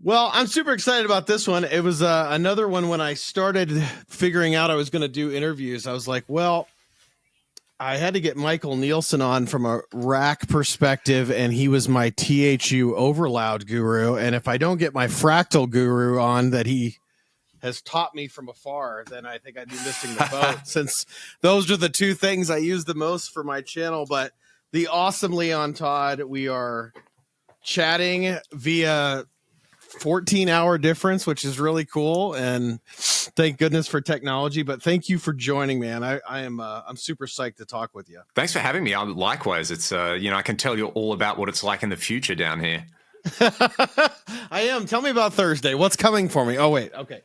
Well, I'm super excited about this one. It was another one when I started figuring out I was going to do interviews. I was like, well, I had to get Michael Nielsen on from a rack perspective, and he was my THU overloud guru. And if I don't get my fractal guru on that he has taught me from afar, then I think I'd be missing the boat, since those are the two things I use the most for my channel. But the awesome Leon Todd, we are chatting via 14-hour difference, which is really cool, and thank goodness for technology. But thank you for joining, man. I'm super psyched to talk with you. Thanks for having me. Likewise, it's I can tell you all about what it's like in the future down here. I am. Tell me about Thursday. What's coming for me? Oh wait, okay.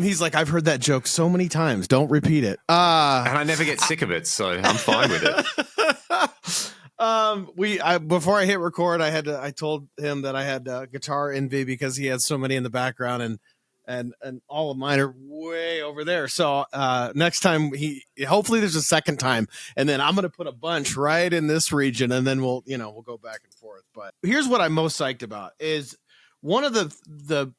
He's like, I've heard that joke so many times. Don't repeat it. And I never get sick of it, so I'm fine with it. Before I hit record, I told him that I had guitar envy because he had so many in the background, and all of mine are way over there. So next time hopefully there's a second time, and then I'm going to put a bunch right in this region, and then we'll go back and forth. But here's what I'm most psyched about is one of the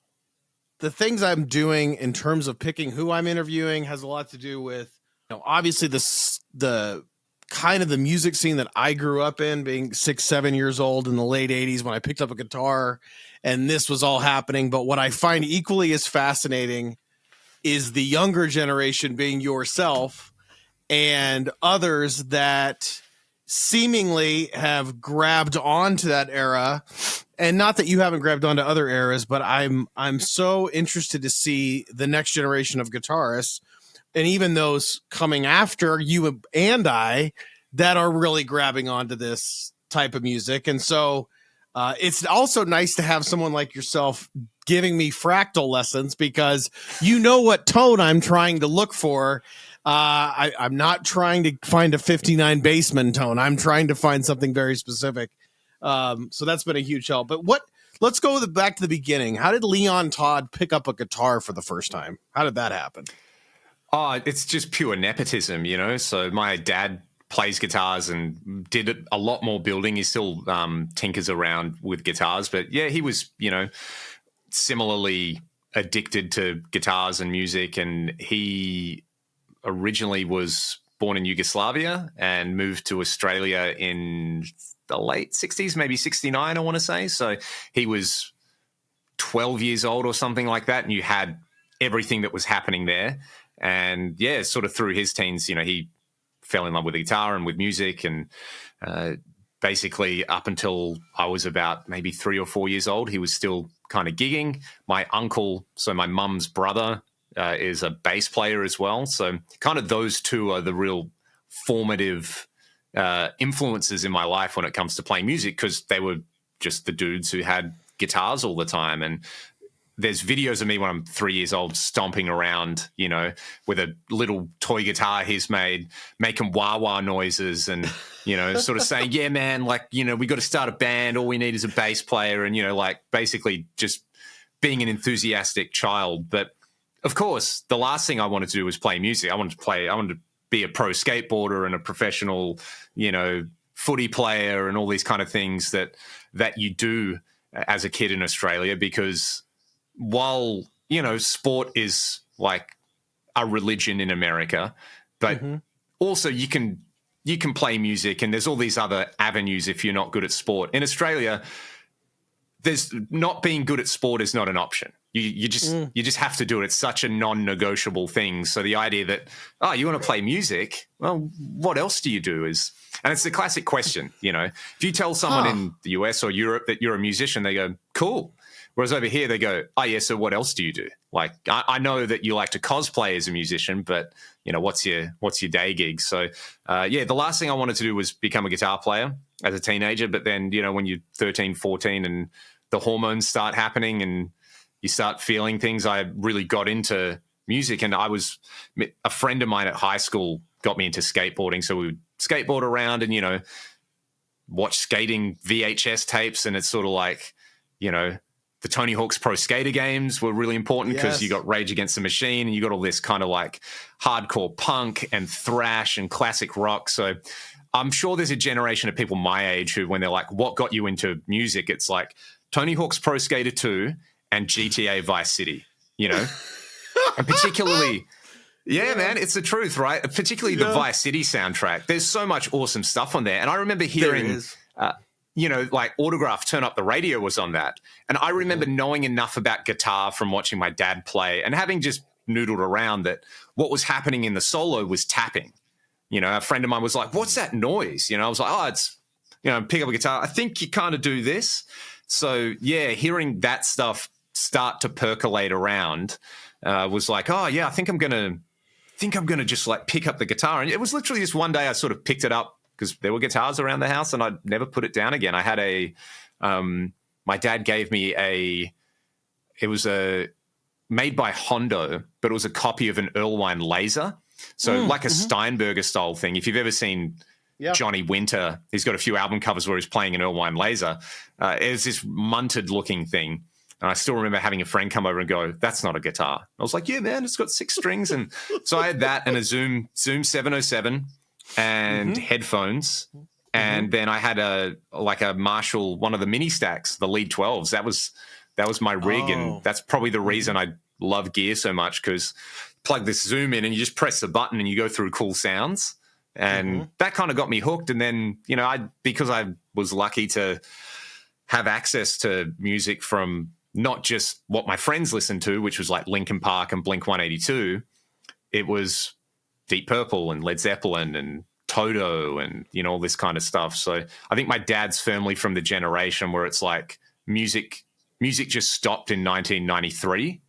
things I'm doing in terms of picking who I'm interviewing has a lot to do with, obviously the kind of the music scene that I grew up in, being 6-7 years old in the late 80s when I picked up a guitar and this was all happening. But what I find equally as fascinating is the younger generation, being yourself and others that seemingly have grabbed onto that era. And not that you haven't grabbed onto other eras, but I'm so interested to see the next generation of guitarists, and even those coming after you and I, that are really grabbing onto this type of music. And so it's also nice to have someone like yourself giving me fractal lessons, because you know what tone I'm trying to look for. I'm not trying to find a 59 bassman tone. I'm trying to find something very specific. So that's been a huge help. But let's go back to the beginning. How did Leon Todd pick up a guitar for the first time? How did that happen? Oh, it's just pure nepotism, So my dad plays guitars and did a lot more building. He still tinkers around with guitars. But, yeah, he was, similarly addicted to guitars and music. And he originally was born in Yugoslavia and moved to Australia in the late 60s, maybe 69, I want to say. So he was 12 years old or something like that, and you had everything that was happening there. And, yeah, sort of through his teens, he fell in love with the guitar and with music. And basically up until I was about maybe 3 or 4 years old, he was still kind of gigging. My uncle, so my mum's brother, is a bass player as well. So kind of those two are the real formative influences in my life when it comes to playing music, because they were just the dudes who had guitars all the time. And there's videos of me when I'm 3 years old stomping around, with a little toy guitar he's made, making wah-wah noises and, sort of saying, yeah, man, like, we got to start a band. All we need is a bass player. And, basically just being an enthusiastic child. But of course, the last thing I wanted to do was play music. I wanted to be a pro skateboarder and a professional, footy player and all these kind of things that you do as a kid in Australia, because while, sport is like a religion in America, but also you can play music, and there's all these other avenues if you're not good at sport. In Australia, there's not being good at sport is not an option. You just have to do it. It's such a non-negotiable thing. So the idea that, you want to play music? Well, what else do you do? And it's the classic question, If you tell someone in the US or Europe that you're a musician, they go, cool. Whereas over here, they go, oh, yeah, so what else do you do? Like, I know that you like to cosplay as a musician, but, what's your day gig? So, the last thing I wanted to do was become a guitar player as a teenager. But then, when you're 13, 14 and the hormones start happening and you start feeling things, I really got into music. And a friend of mine at high school got me into skateboarding. So we would skateboard around and, watch skating VHS tapes. And it's sort of like, the Tony Hawk's Pro Skater games were really important because you got Rage Against the Machine and you got all this kind of like hardcore punk and thrash and classic rock. So I'm sure there's a generation of people my age who, when they're like, what got you into music? It's like Tony Hawk's Pro Skater 2 and GTA Vice City, you know? And particularly, man, it's the truth, right? Particularly the Vice City soundtrack. There's so much awesome stuff on there. And I remember hearing, like Autograph Turn Up the Radio was on that. And I remember knowing enough about guitar from watching my dad play and having just noodled around that what was happening in the solo was tapping. You know, a friend of mine was like, what's that noise? You know, I was like, oh, it's, you know, pick up a guitar. I think you kind of do this. So, yeah, hearing that stuff start to percolate around was like, oh, yeah, I think I'm going to just like pick up the guitar. And it was literally just one day I sort of picked it up because there were guitars around the house and I'd never put it down again. I had my dad gave me it was made by Hondo, but it was a copy of an Erlewine Laser. So like a Steinberger style thing. If you've ever seen Johnny Winter, he's got a few album covers where he's playing an Erlewine Laser. It's this munted looking thing. And I still remember having a friend come over and go, that's not a guitar. I was like, yeah, man, it's got 6 strings. And so I had that and a Zoom 707 and headphones. And then I had a Marshall, one of the mini stacks, the Lead 12s. That was my rig. And that's probably the reason I love gear so much, because plug this Zoom in and you just press the button and you go through cool sounds. And that kind of got me hooked. And then, you know, because I was lucky to have access to music from not just what my friends listened to, which was like Linkin Park and Blink-182, it was Deep Purple and Led Zeppelin and Toto and, you know, all this kind of stuff. So I think my dad's firmly from the generation where it's like music just stopped in 1993.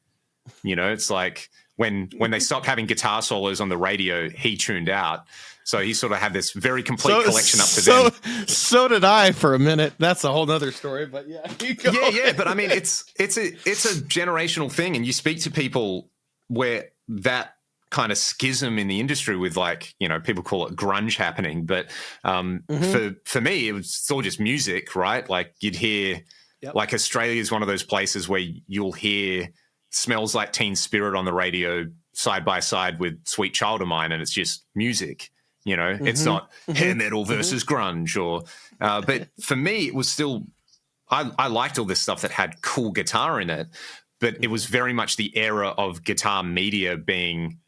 You know, it's like when they stopped having guitar solos on the radio, he tuned out. So he sort of had this very complete collection up to then. So did I for a minute. That's a whole nother story, but yeah. Yeah. But I mean, it's a generational thing. And you speak to people where that kind of schism in the industry with, like, you know, people call it grunge happening. But for me, it was all just music, right? Like you'd hear, like Australia is one of those places where you'll hear Smells Like Teen Spirit on the radio side by side with Sweet Child of Mine, and it's just music. You know, it's not hair metal versus grunge or, but for me, it was still, I liked all this stuff that had cool guitar in it, but it was very much the era of guitar media being,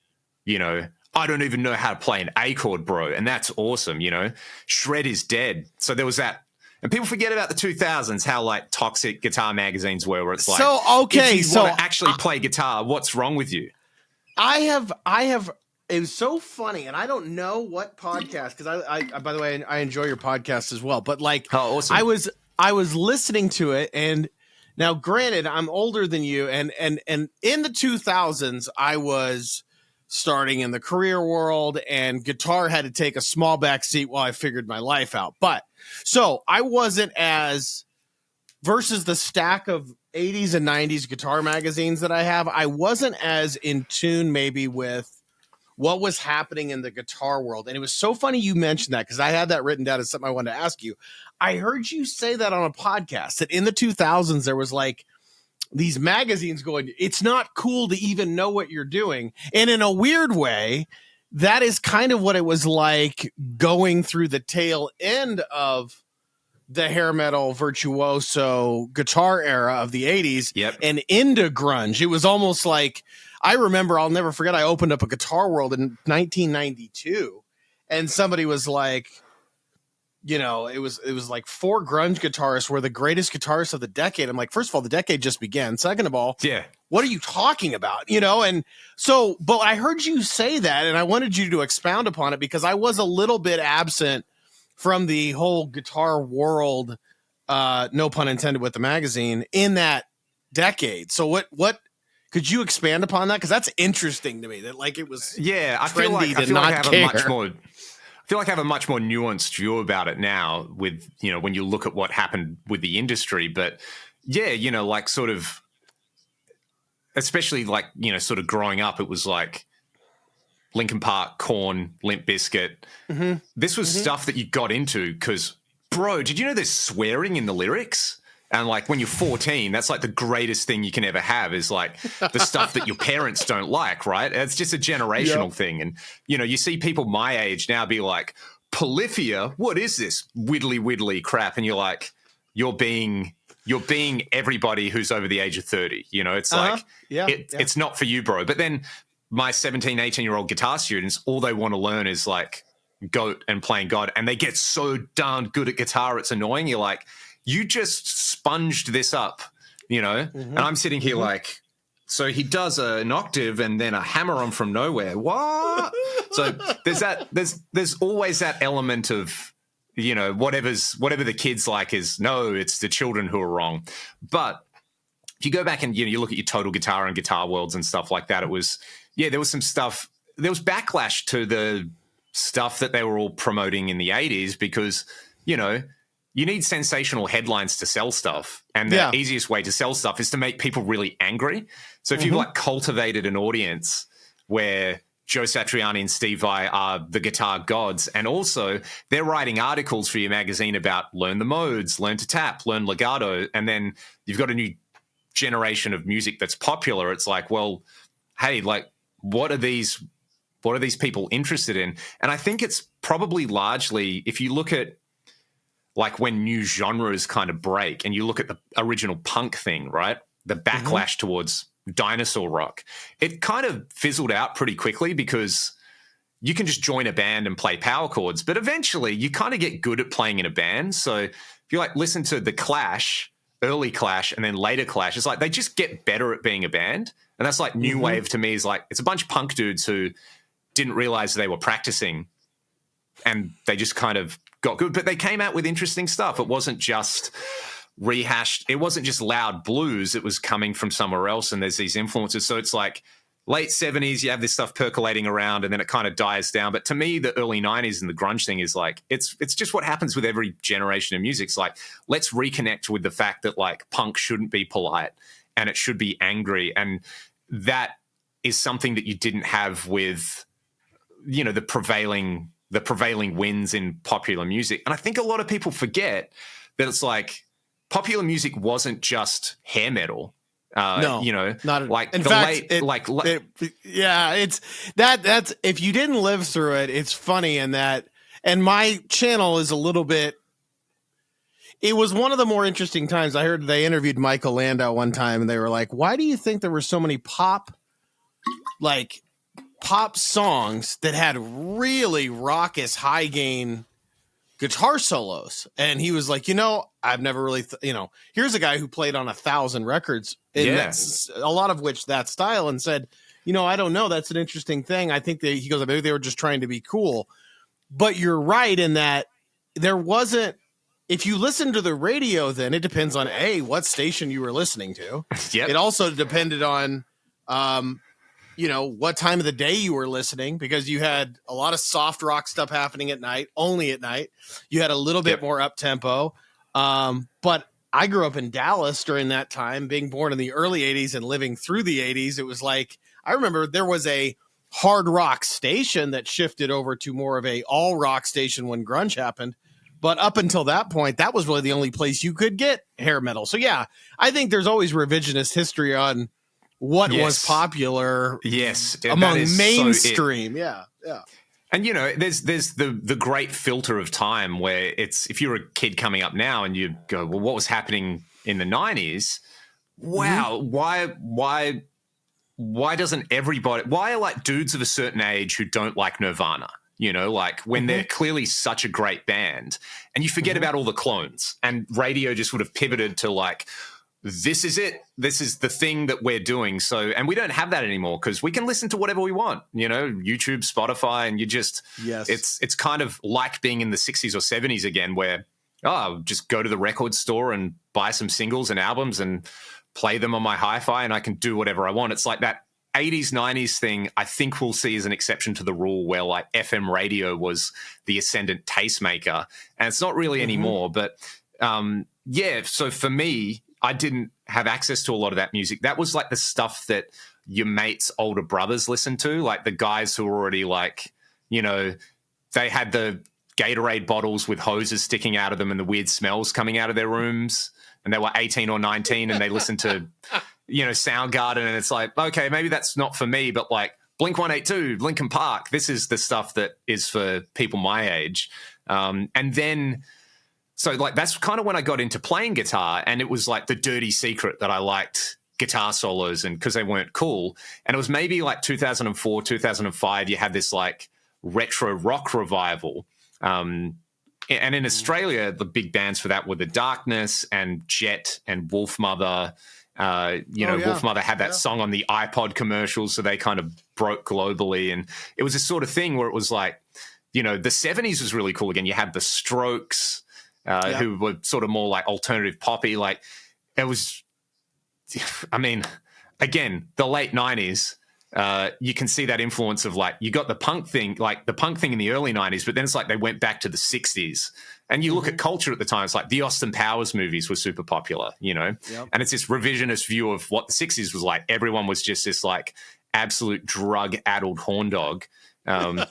you know, I don't even know how to play an A chord, bro. And that's awesome. You know, shred is dead. So there was that. And people forget about the 2000s, how like toxic guitar magazines were, where it's like, if you want to actually play guitar, what's wrong with you? I have, it was so funny, and I don't know what podcast, because I by the way, I enjoy your podcast as well. But like, oh, awesome. I was listening to it, and now, granted, I'm older than you, and in the 2000s, I was starting in the career world, and guitar had to take a small back seat while I figured my life out. But so I wasn't as versus the stack of 80s and 90s guitar magazines that I have. I wasn't as in tune maybe with what was happening in the guitar world. And it was so funny you mentioned that, because I had that written down as something I wanted to ask you. I heard you say that on a podcast, that in the 2000s, there was like these magazines going, it's not cool to even know what you're doing. And in a weird way, that is kind of what it was like going through the tail end of the hair metal virtuoso guitar era of the 80s and into grunge. It was almost like, I remember, I'll never forget, I opened up a Guitar World in 1992, and somebody was like, you know, it was like 4 grunge guitarists were the greatest guitarists of the decade. I'm like, first of all, the decade just began. Second of all, what are you talking about? You know, and so, but I heard you say that, and I wanted you to expound upon it, because I was a little bit absent from the whole guitar world, no pun intended with the magazine, in that decade. So what could you expand upon that? Because that's interesting to me, that like it was I feel like I have a much more nuanced view about it now, with, you know, when you look at what happened with the industry. But yeah, you know, like sort of, especially like, you know, sort of growing up, it was like Linkin Park, Korn, Limp Bizkit. This was stuff that you got into because, bro, did you know there's swearing in the lyrics? And like when you're 14, that's like the greatest thing you can ever have, is like the stuff that your parents don't like, right? It's just a generational thing. And, you know, you see people my age now be like, Polyphia, what is this widdly crap? And you're like, you're being you're being everybody who's over the age of 30. You know, it's like, it's not for you, bro. But then my 17, 18-year-old guitar students, all they want to learn is like goat and playing God. And they get so darn good at guitar, it's annoying. You're like, you just sponged this up, you know? And I'm sitting here like, so he does an octave and then a hammer on from nowhere. What? So there's always that element of, you know, whatever the kids like is, no, it's the children who are wrong. But if you go back and, you know, you look at your Total Guitar and Guitar Worlds and stuff like that, it was, there was some stuff, there was backlash to the stuff that they were all promoting in the 80s because, you know, you need sensational headlines to sell stuff. And the easiest way to sell stuff is to make people really angry. So if you've like cultivated an audience where Joe Satriani and Steve Vai are the guitar gods, and also they're writing articles for your magazine about learn the modes, learn to tap, learn legato, and then you've got a new generation of music that's popular. It's like, well, hey, like, what are these people interested in? And I think it's probably largely, if you look at like when new genres kind of break and you look at the original punk thing, right? The backlash towards dinosaur rock, it kind of fizzled out pretty quickly because you can just join a band and play power chords, but eventually you kind of get good at playing in a band. So if you like listen to the Clash, early Clash and then later Clash, it's like they just get better at being a band. And that's like new wave to me, is like it's a bunch of punk dudes who didn't realize they were practicing and they just kind of got good, but they came out with interesting stuff. It wasn't just rehashed. It wasn't just loud blues. It was coming from somewhere else, and there's these influences. So it's like late 70s, you have this stuff percolating around, and then it kind of dies down. But to me, the early 90s and the grunge thing is like, it's just what happens with every generation of music. It's like, let's reconnect with the fact that like punk shouldn't be polite and it should be angry. And that is something that you didn't have with, you know, the prevailing winds in popular music. And I think a lot of people forget that it's like popular music wasn't just hair metal. No, you know, not like in the fact, late, it's that's if you didn't live through it, it's funny in that. And my channel is a little bit. It was one of the more interesting times. I heard they interviewed Michael Landau one time, and they were like, "Why do you think there were so many pop songs that had really raucous, high gain guitar solos?" And he was like, I've never really, here's a guy who played on 1,000 records, that's a lot of which that style, and said, I don't know. That's an interesting thing. I think he goes, maybe they were just trying to be cool. But you're right in that there wasn't, if you listen to the radio, then it depends on what station you were listening to. It also depended on, what time of the day you were listening, because you had a lot of soft rock stuff happening at night, only at night. You had a little bit more up tempo. But I grew up in Dallas during that time, being born in the early 80s and living through the 80s. It was like, I remember there was a hard rock station that shifted over to more of a all rock station when grunge happened. But up until that point, that was really the only place you could get hair metal. So yeah, I think there's always revisionist history on what was popular among mainstream. Yeah. And, there's the great filter of time where it's, if you're a kid coming up now and you go, well, what was happening in the 90s? Wow. Why doesn't everybody, why are like dudes of a certain age who don't like Nirvana? Like when they're clearly such a great band, and you forget about all the clones, and radio just would have pivoted to like, this is it. This is the thing that we're doing. So, and we don't have that anymore because we can listen to whatever we want, YouTube, Spotify, and you just, it's kind of like being in the 60s or 70s again, where, just go to the record store and buy some singles and albums and play them on my hi-fi and I can do whatever I want. It's like that 80s, 90s thing, I think we'll see as an exception to the rule, where like FM radio was the ascendant tastemaker, and it's not really anymore. But so for me, I didn't have access to a lot of that music. That was like the stuff that your mates' older brothers listened to, like the guys who were already like, they had the Gatorade bottles with hoses sticking out of them and the weird smells coming out of their rooms, and they were 18 or 19 and they listened to Soundgarden, and it's like, okay, maybe that's not for me, but like Blink-182, Linkin Park, this is the stuff that is for people my age. And then so like that's kind of when I got into playing guitar, and it was like the dirty secret that I liked guitar solos, and because they weren't cool. And it was maybe like 2004, 2005, you had this like retro rock revival. And in Australia, the big bands for that were The Darkness and Jet and Wolfmother. Wolfmother had that song on the iPod commercials, so they kind of broke globally. And it was this sort of thing where it was like, the 70s was really cool again. You had the Strokes, who were sort of more like alternative poppy. Like it was, I mean, again, the late 90s, you can see that influence of like, you got the punk thing in the early 90s, but then it's like they went back to the 60s. And you look at culture at the time, it's like the Austin Powers movies were super popular, and it's this revisionist view of what the 60s was like. Everyone was just this like absolute drug-addled horn dog. And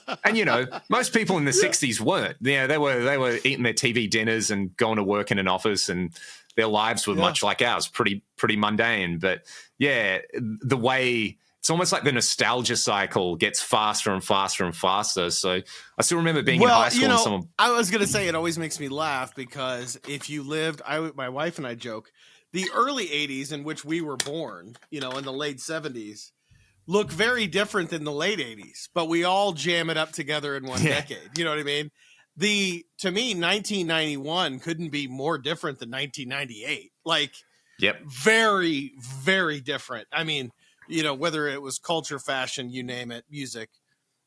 most people in the 60s weren't. They were eating their TV dinners and going to work in an office, and their lives were much like ours, pretty mundane. But yeah, the way it's almost like the nostalgia cycle gets faster and faster and faster. So I still remember being in high school and someone. I was gonna say, it always makes me laugh because if you lived, my wife and I joke, the early 80s in which we were born, in the late 70s, look very different than the late 80s, but we all jam it up together in one decade. You know what I mean? To me, 1991 couldn't be more different than 1998. Like, very, very different. I mean, whether it was culture, fashion, you name it, music.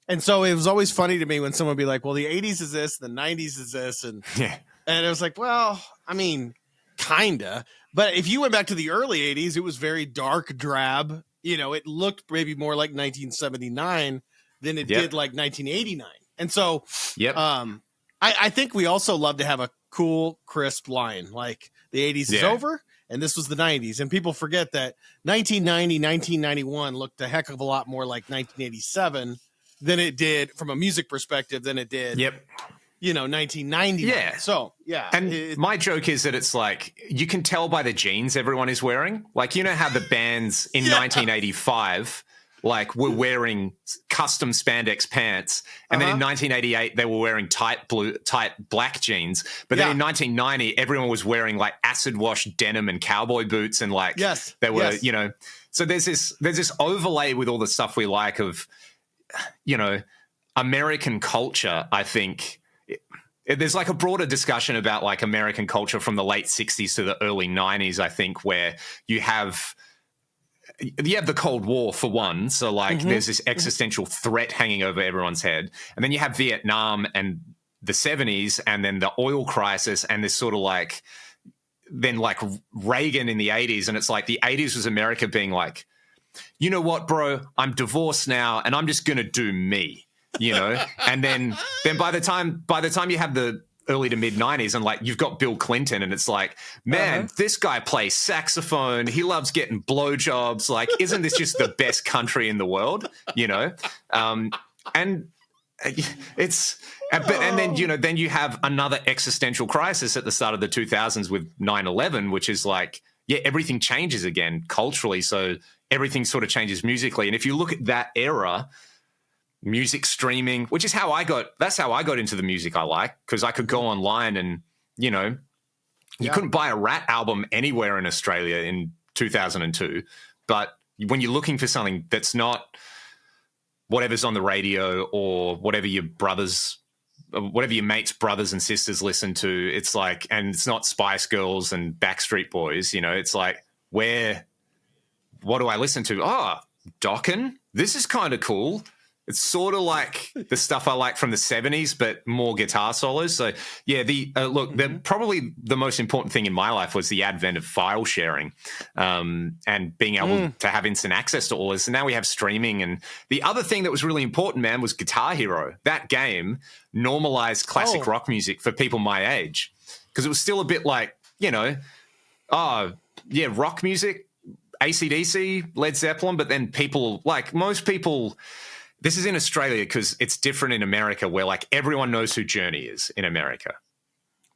And so it was always funny to me when someone would be like, well, the 80s is this, the 90s is this. And it was like, well, I mean, kinda. But if you went back to the early 80s, it was very dark, drab. It looked maybe more like 1979 than it did like 1989. And so I think we also love to have a cool, crisp line. Like the 80s is over and this was the 90s. And people forget that 1990, 1991 looked a heck of a lot more like 1987 than it did from a music perspective than it did 1990. Yeah. So, yeah. And my joke is that it's like, you can tell by the jeans everyone is wearing. Like, how the bands in 1985, like, were wearing custom spandex pants. And then in 1988, they were wearing tight black jeans. But then in 1990, everyone was wearing, like, acid wash denim and cowboy boots. And, like, they were, so there's this overlay with all the stuff we like of, American culture, I think. There's like a broader discussion about like American culture from the late 60s to the early 90s, I think, where you have the Cold War for one. So like there's this existential threat hanging over everyone's head. And then you have Vietnam and the 70s and then the oil crisis and this sort of like then like Reagan in the 80s. And it's like the 80s was America being like, you know what, bro, I'm divorced now and I'm just going to do me. And then by the time you have the early to mid 90s and like you've got Bill Clinton and it's like, man, this guy plays saxophone. He loves getting blowjobs. Like, isn't this just the best country in the world? And it's, and then, then you have another existential crisis at the start of the 2000s with 9/11, which is like, everything changes again culturally. So everything sort of changes musically. And if you look at that era, music streaming, which is that's how I got into the music I like, because I could go online and, you couldn't buy a Rat album anywhere in Australia in 2002. But when you're looking for something that's not whatever's on the radio or whatever your mates' brothers and sisters listen to, it's like, and it's not Spice Girls and Backstreet Boys, it's like, what do I listen to? Dokken, this is kind of cool. It's sort of like the stuff I like from the 70s, but more guitar solos. So, probably the most important thing in my life was the advent of file sharing and being able to have instant access to all this. And now we have streaming. And the other thing that was really important, man, was Guitar Hero. That game normalized classic rock music for people my age, because it was still a bit like, rock music, AC/DC, Led Zeppelin, but then people, like most people... This is in Australia because it's different in America where like everyone knows who Journey is in America,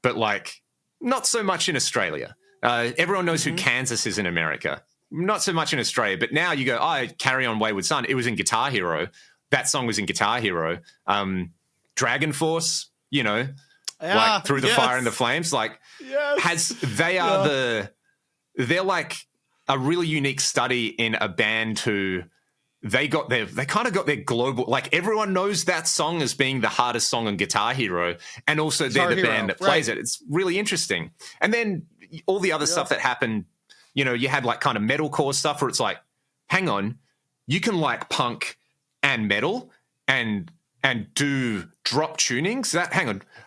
but like not so much in Australia. Everyone knows who Kansas is in America, not so much in Australia. But now you go, Carry On Wayward Son. It was in Guitar Hero. That song was in Guitar Hero. Dragon Force, like Through the Fire and the Flames. Like, they're like a really unique study in a band who they kind of got their global, like everyone knows that song as being the hardest song on Guitar Hero, and also they're the band that plays it. It's really interesting. And then all the other stuff that happened, you know, you had like kind of metalcore stuff where it's like, hang on, you can like punk and metal and do drop tunings.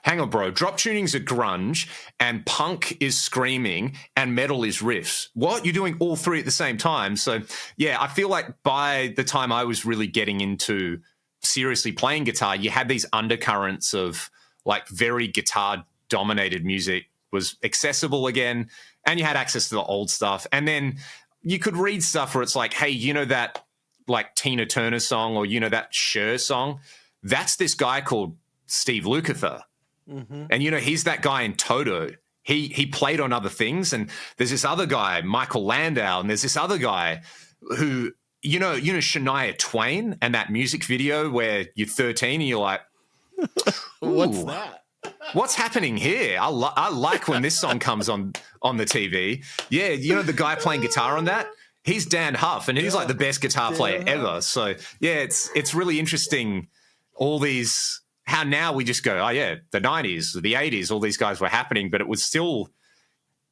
Hang on, bro. Drop tunings are grunge, and punk is screaming, and metal is riffs. What? You're doing all three at the same time? So yeah, I feel like by the time I was really getting into seriously playing guitar, you had these undercurrents of like very guitar dominated music was accessible again, and you had access to the old stuff, and then you could read stuff where it's like, hey, you know that like Tina Turner song, or you know that Cher song? That's this guy called Steve Lukather. Mm-hmm. And, you know, he's that guy in Toto. He played on other things. And there's this other guy, Michael Landau, and there's this other guy who, you know Shania Twain and that music video where you're 13 and you're like, what's that? What's happening here? I like when this song comes on the TV. Yeah, you know the guy playing guitar on that? He's Dan Huff, and he's like the best guitar player ever. So, yeah, it's really interesting. All these, how now we just go, oh yeah, the 90s, the 80s, all these guys were happening, but it was still,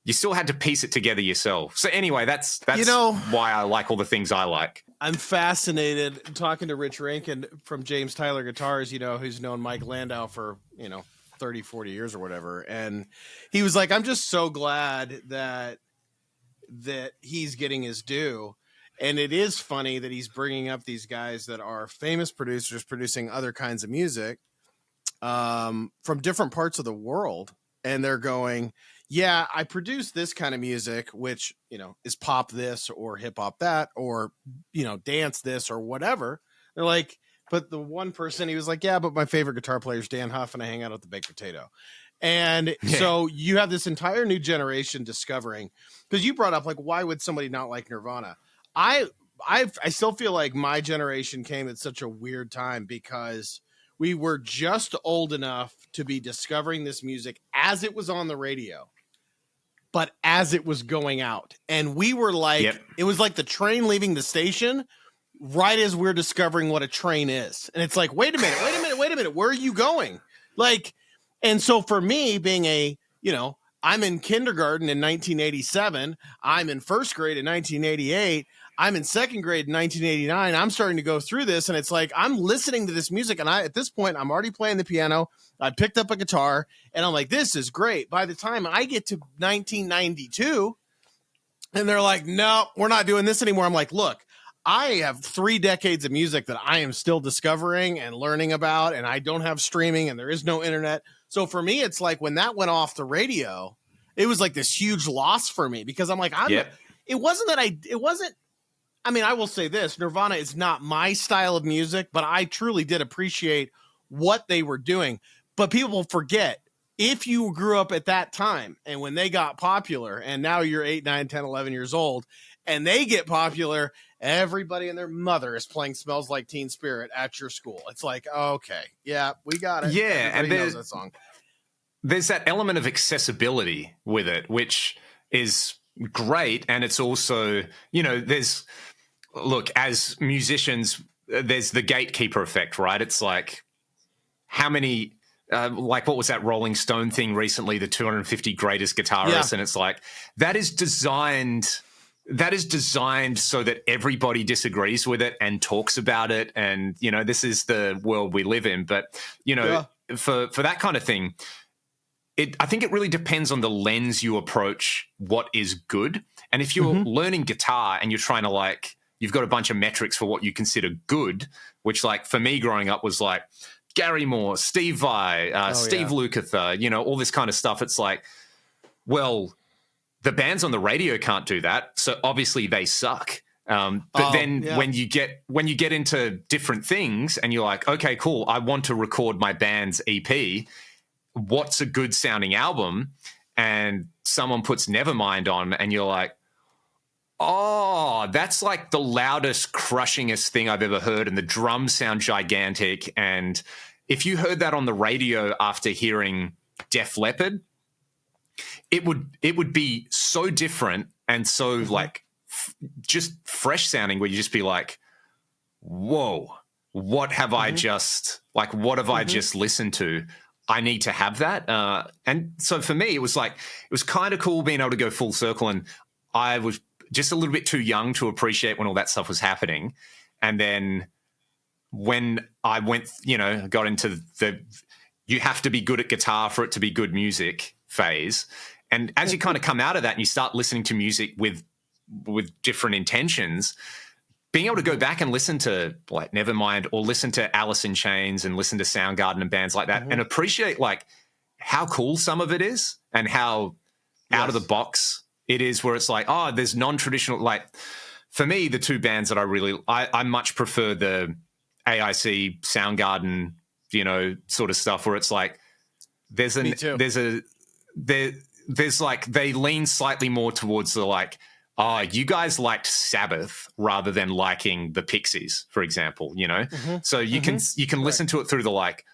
you still had to piece it together yourself. So anyway, that's you know, why I like all the things I like. I'm fascinated talking to Rich Rankin from James Tyler Guitars, you know, who's known Mike Landau for, you know, 30, 40 years or whatever. And he was like, I'm just so glad that he's getting his due. And it is funny that he's bringing up these guys that are famous producers producing other kinds of music from different parts of the world. And they're going, yeah, I produce this kind of music, which, you know, is pop this or hip hop that, or, you know, dance this or whatever. They're like, but the one person, he was like, yeah, but my favorite guitar player is Dan Huff and I hang out at the Baked Potato. And so you have this entire new generation discovering, because you brought up like, why would somebody not like Nirvana? I still feel like my generation came at such a weird time because we were just old enough to be discovering this music as it was on the radio, but as it was going out. And we were like, It was like the train leaving the station right as we're discovering what a train is. And it's like, wait a minute. Where are you going? Like, and so for me being I'm in kindergarten in 1987. I'm in first grade in 1988. I'm in second grade in 1989. I'm starting to go through this, and it's like I'm listening to this music, and at this point, I'm already playing the piano. I picked up a guitar, and I'm like, this is great. By the time I get to 1992, and they're like, no, we're not doing this anymore. I'm like, look, I have 3 decades of music that I am still discovering and learning about, and I don't have streaming, and there is no internet. So for me, it's like when that went off the radio, it was like this huge loss for me because I'm like, it wasn't. I mean, I will say this, Nirvana is not my style of music, but I truly did appreciate what they were doing. But people forget, if you grew up at that time and when they got popular and now you're 8, 9, 10, 11 years old and they get popular, everybody and their mother is playing Smells Like Teen Spirit at your school. It's like, okay, yeah, we got it. Yeah, everybody knows that song. There's that element of accessibility with it, which is great. And it's also, you know, look, as musicians, there's the gatekeeper effect, right? It's like how many, like what was that Rolling Stone thing recently, the 250 greatest guitarists? And it's like, that is designed so that everybody disagrees with it and talks about it. And, you know, this is the world we live in. But, you know, for that kind of thing, I think it really depends on the lens you approach what is good. And if you're learning guitar and you're trying to you've got a bunch of metrics for what you consider good, which like for me growing up was like Gary Moore, Steve Vai, Steve Lukather, you know, all this kind of stuff. It's like, well, the bands on the radio can't do that. So obviously they suck. When you get into different things and you're like, okay, cool, I want to record my band's EP. What's a good sounding album? And someone puts Nevermind on and you're like, oh, that's like the loudest, crushingest thing I've ever heard. And the drums sound gigantic. And if you heard that on the radio after hearing Def Leppard, it would be so different and so like just fresh sounding, where you just be like, whoa, what have I just listened to? I need to have that. And so for me, it was kind of cool being able to go full circle. And I was just a little bit too young to appreciate when all that stuff was happening. And then when I went, got into the you have to be good at guitar for it to be good music phase. And as you kind of come out of that and you start listening to music with different intentions, being able to go back and listen to like Nevermind or listen to Alice in Chains and listen to Soundgarden and bands like that and appreciate like how cool some of it is and how out of the box it is, where it's like, oh, there's non-traditional, like for me, the two bands that I much prefer the AIC Soundgarden, sort of stuff where it's like there's like they lean slightly more towards the like, oh, you guys liked Sabbath rather than liking the Pixies, for example, So you can listen to it through the like,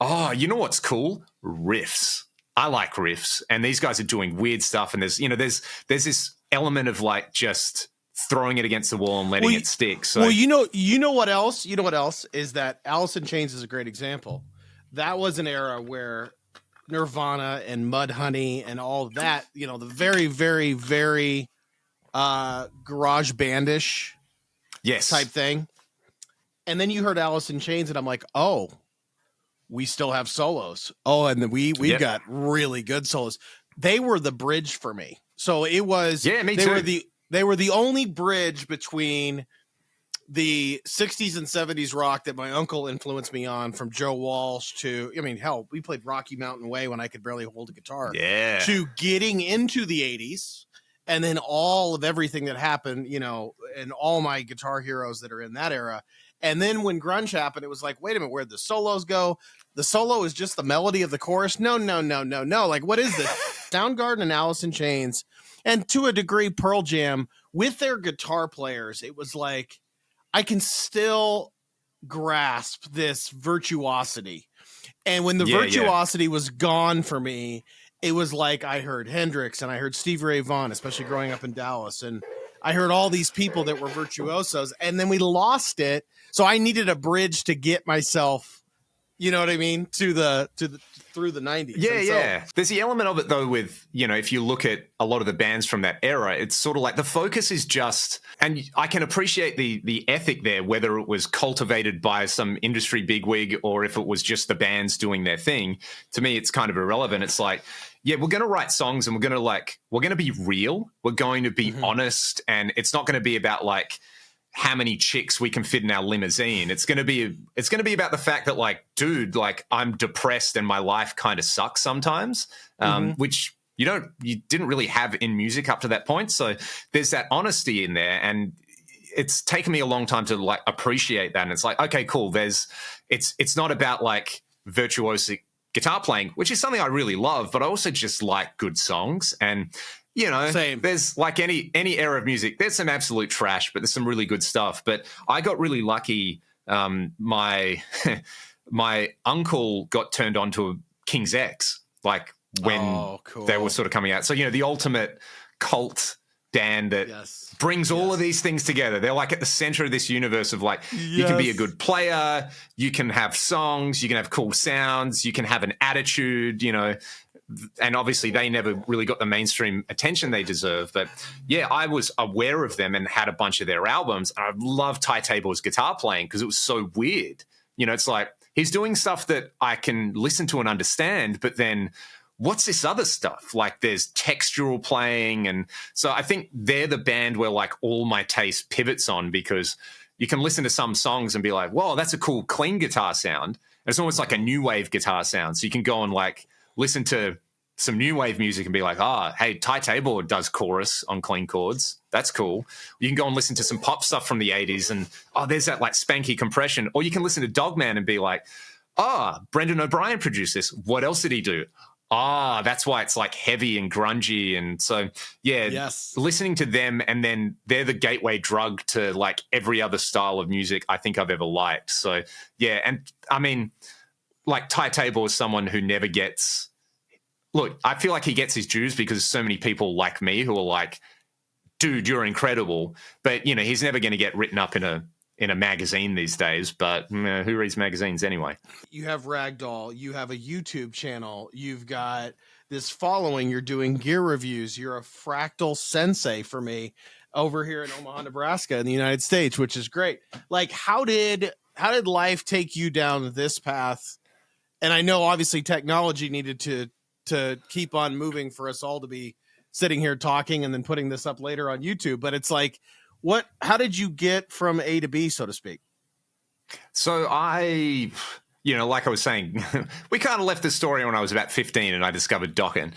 oh, you know what's cool? Riffs. I like riffs, and these guys are doing weird stuff, and there's this element of like just throwing it against the wall and letting it stick. So you know what else? You know what else is that Alice in Chains is a great example. That was an era where Nirvana and Mudhoney and all that, the very, very, very garage bandish type thing. And then you heard Alice in Chains and I'm like, oh, we still have solos. Oh, and then we got really good solos. They were the bridge for me. So it was they were the only bridge between the 60s and 70s rock that my uncle influenced me on, from Joe Walsh to, hell, we played Rocky Mountain Way when I could barely hold a guitar, to getting into the 80s. And then all of everything that happened, and all my guitar heroes that are in that era. And then when grunge happened, it was like, wait a minute, where'd the solos go? The solo is just the melody of the chorus. No. Like, what is this? Soundgarden and Alice in Chains, and to a degree, Pearl Jam, with their guitar players, it was like, I can still grasp this virtuosity. And when the virtuosity was gone for me, it was like I heard Hendrix and I heard Stevie Ray Vaughan, especially growing up in Dallas. And I heard all these people that were virtuosos, and then we lost it. So I needed a bridge to get myself, you know what I mean, through the 90s. Yeah. There's the element of it though with, if you look at a lot of the bands from that era, it's sort of like the focus is just, and I can appreciate the ethic there, whether it was cultivated by some industry bigwig or if it was just the bands doing their thing. To me, it's kind of irrelevant. It's like, yeah, we're going to write songs and we're going to be real. We're going to be honest. And it's not going to be about like how many chicks we can fit in our limousine. It's going to be about the fact that like, dude, like I'm depressed and my life kind of sucks sometimes, which you didn't really have in music up to that point. So there's that honesty in there. And it's taken me a long time to like appreciate that. And it's like, okay, cool. It's not about like virtuosic guitar playing, which is something I really love, but I also just like good songs. And Same. There's like any era of music, there's some absolute trash, but there's some really good stuff. But I got really lucky. My uncle got turned on to King's X, like when they were sort of coming out. So, the ultimate cult band that brings all of these things together. They're like at the center of this universe of like, you can be a good player, you can have songs, you can have cool sounds, you can have an attitude, and obviously they never really got the mainstream attention they deserve. But yeah, I was aware of them and had a bunch of their albums. And I love Ty Tabor's guitar playing because it was so weird. It's like he's doing stuff that I can listen to and understand, but then what's this other stuff? Like there's textural playing. And so I think they're the band where like all my taste pivots on, because you can listen to some songs and be like, whoa, that's a cool clean guitar sound. And it's almost like a new wave guitar sound. So you can go and like listen to some new wave music and be like, hey, Ty Tabor does chorus on clean chords. That's cool. You can go and listen to some pop stuff from the 80s and, there's that like spanky compression. Or you can listen to Dogman and be like, Brendan O'Brien produced this. What else did he do? That's why it's like heavy and grungy. And so, listening to them, and then they're the gateway drug to like every other style of music I think I've ever liked. So, yeah. And I mean, like Ty Tabor is someone who never gets look, I feel like he gets his dues because so many people like me who are like, dude, you're incredible. But, you know, he's never going to get written up in a magazine these days. But who reads magazines anyway? You have Ragdoll. You have a YouTube channel. You've got this following. You're doing gear reviews. You're a Fractal sensei for me over here in Omaha, Nebraska in the United States, which is great. Like, how did life take you down this path? And I know obviously technology needed to keep on moving for us all to be sitting here talking and then putting this up later on YouTube. But it's like, how did you get from A to B, so to speak? So you know, like I was saying, we kind of left the story when I was about 15 and I discovered docking.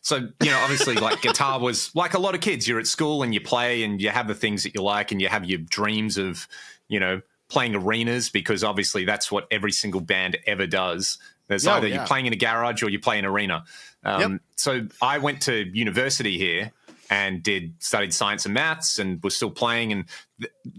So, you know, obviously like guitar was like a lot of kids. You're at school and you play and you have the things that you like and you have your dreams of, you know, playing arenas, because obviously that's what every single band ever does. There's either you're playing in a garage or you play an arena. So I went to university here and studied science and maths and was still playing. And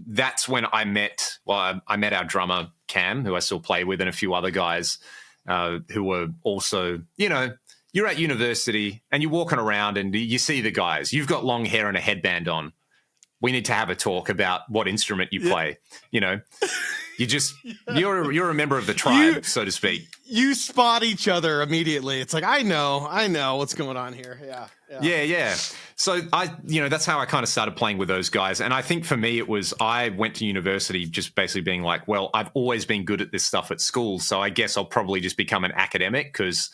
that's when I met our drummer, Cam, who I still play with, and a few other guys who were also, you know, you're at university and you're walking around and you see the guys. You've got long hair and a headband on. We need to have a talk about what instrument you play. You know, you're a member of the tribe, so to speak. You spot each other immediately. It's like, I know what's going on here. Yeah. So that's how I kind of started playing with those guys. And I think for me, it was, I went to university just basically being like, well, I've always been good at this stuff at school. So I guess I'll probably just become an academic because,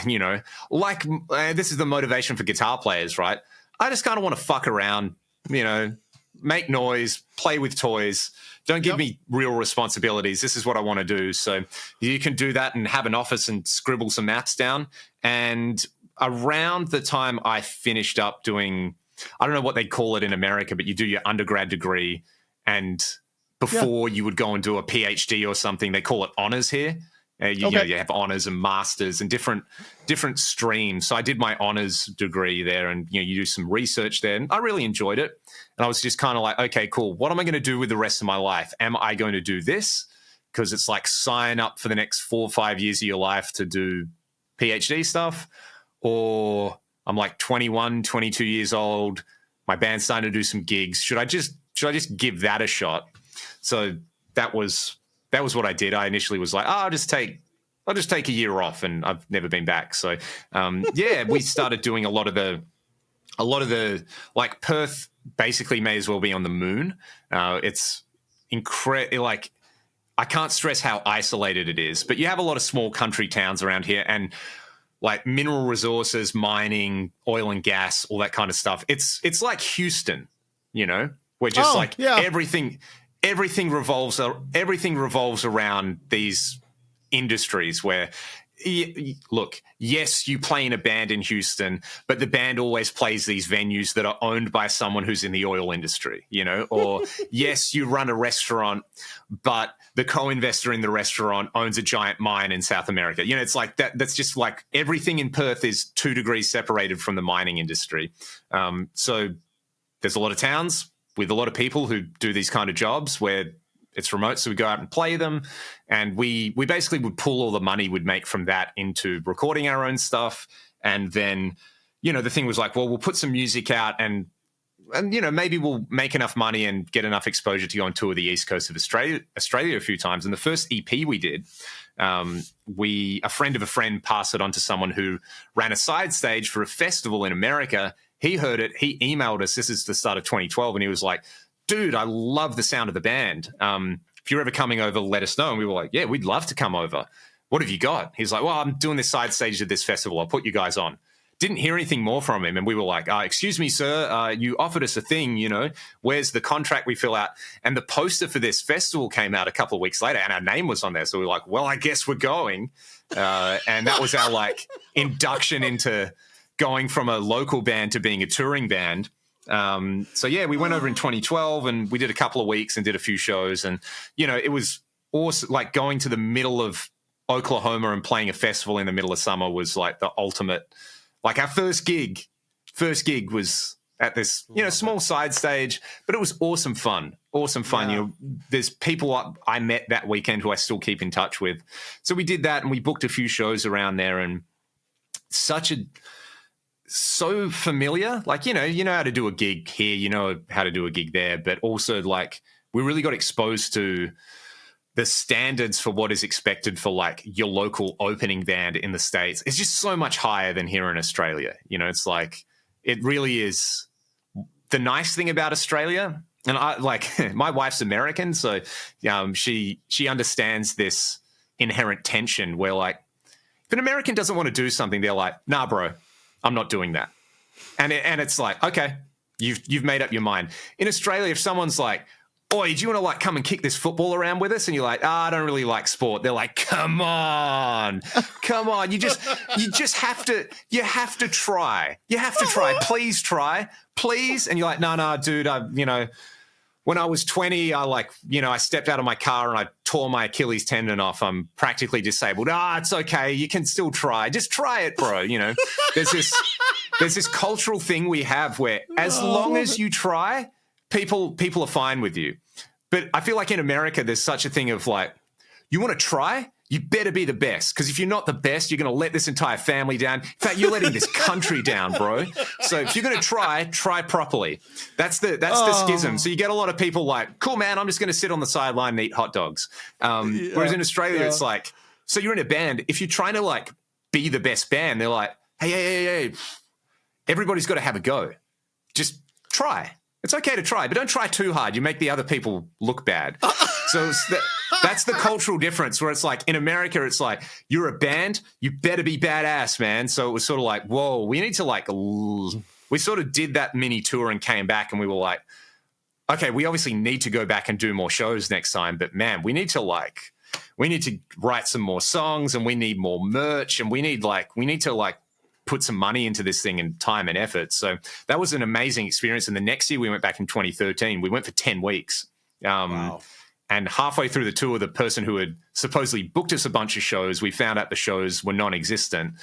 you know, like this is the motivation for guitar players, right? I just kind of want to fuck around, you know, make noise, play with toys. Don't give me real responsibilities. This is what I want to do. So you can do that and have an office and scribble some maths down. And around the time I finished up doing, I don't know what they call it in America, but you do your undergrad degree. And before you would go and do a PhD or something, they call it honors here. You know, you have honors and masters and different streams. So I did my honors degree there, and you know, you do some research there, and I really enjoyed it. And I was just kind of like, okay, cool. What am I going to do with the rest of my life? Am I going to do this? Because it's like sign up for the next 4 or 5 years of your life to do PhD stuff. Or I'm like 21, 22 years old. My band's starting to do some gigs. Should I just give that a shot? So that was what I did. I initially was like, I'll just take a year off, and I've never been back. So we started doing a lot of the like Perth basically may as well be on the moon. It's incredible. Like, I can't stress how isolated it is, but you have a lot of small country towns around here, and like mineral resources, mining, oil and gas, all that kind of stuff. It's like Houston, you know, we're just everything revolves around these industries where, look, yes, you play in a band in Houston, but the band always plays these venues that are owned by someone who's in the oil industry, you know, or yes, you run a restaurant, but the co-investor in the restaurant owns a giant mine in South America. You know, it's like that. That's just like everything in Perth is 2 degrees separated from the mining industry. So there's a lot of towns with a lot of people who do these kind of jobs where it's remote, so we go out and play them, and we basically would pull all the money we'd make from that into recording our own stuff. And then, you know, the thing was like, well, we'll put some music out and you know, maybe we'll make enough money and get enough exposure to go on tour the east coast of Australia a few times. And the first EP we did, a friend of a friend passed it on to someone who ran a side stage for a festival in America. He heard it. He emailed us. This is the start of 2012, and he was like, dude, I love the sound of the band. If you're ever coming over, let us know. And we were like, yeah, we'd love to come over. What have you got? He's like, well, I'm doing this side stage at this festival. I'll put you guys on. Didn't hear anything more from him. And we were like, excuse me, sir, you offered us a thing, you know, where's the contract we fill out? And the poster for this festival came out a couple of weeks later, and our name was on there. So we were like, well, I guess we're going. And that was our like induction into going from a local band to being a touring band. We went over in 2012, and we did a couple of weeks and did a few shows, and you know, it was awesome. Like going to the middle of Oklahoma and playing a festival in the middle of summer was like the ultimate. Like our first gig was at this, you know, small side stage, but it was awesome fun. Yeah. You know, there's people I met that weekend who I still keep in touch with. So we did that, and we booked a few shows around there, and so familiar. Like, you know how to do a gig here, you know how to do a gig there, but also like we really got exposed to the standards for what is expected for like your local opening band in the States. It's just so much higher than here in Australia. You know, it's like, it really is the nice thing about Australia. And I like, my wife's American, so she understands this inherent tension where like, if an American doesn't want to do something, they're like, nah, bro, I'm not doing that. And it's like, okay, you've made up your mind. In Australia, if someone's like, oi, do you want to like come and kick this football around with us? And you're like, I don't really like sport. They're like, come on. You just have to try. You have to try. Please try. Please. And you're like, no, dude, when I was 20, I stepped out of my car and I tore my Achilles tendon off. I'm practically disabled. It's okay. You can still try. Just try it, bro. You know, there's this cultural thing we have where as long as you try, people are fine with you. But I feel like in America, there's such a thing of like, you want to try? You better be the best, because if you're not the best, you're going to let this entire family down. In fact, you're letting this country down, bro. So if you're going to try properly. That's the schism. So you get a lot of people like, cool, man, I'm just going to sit on the sideline and eat hot dogs. Whereas in Australia, it's like, so you're in a band. If you're trying to like be the best band, they're like, hey, everybody's got to have a go. Just try. It's okay to try, but don't try too hard. You make the other people look bad. So that's the cultural difference where it's like in America, it's like, you're a band, you better be badass, man. So it was sort of like, whoa, we need to like, we sort of did that mini tour and came back and we were like, okay, we obviously need to go back and do more shows next time, but man, we need to write some more songs and we need more merch and we need to put some money into this thing and time and effort. So that was an amazing experience. And the next year we went back in 2013, we went for 10 weeks. Wow. And halfway through the tour, the person who had supposedly booked us a bunch of shows, we found out the shows were non-existent.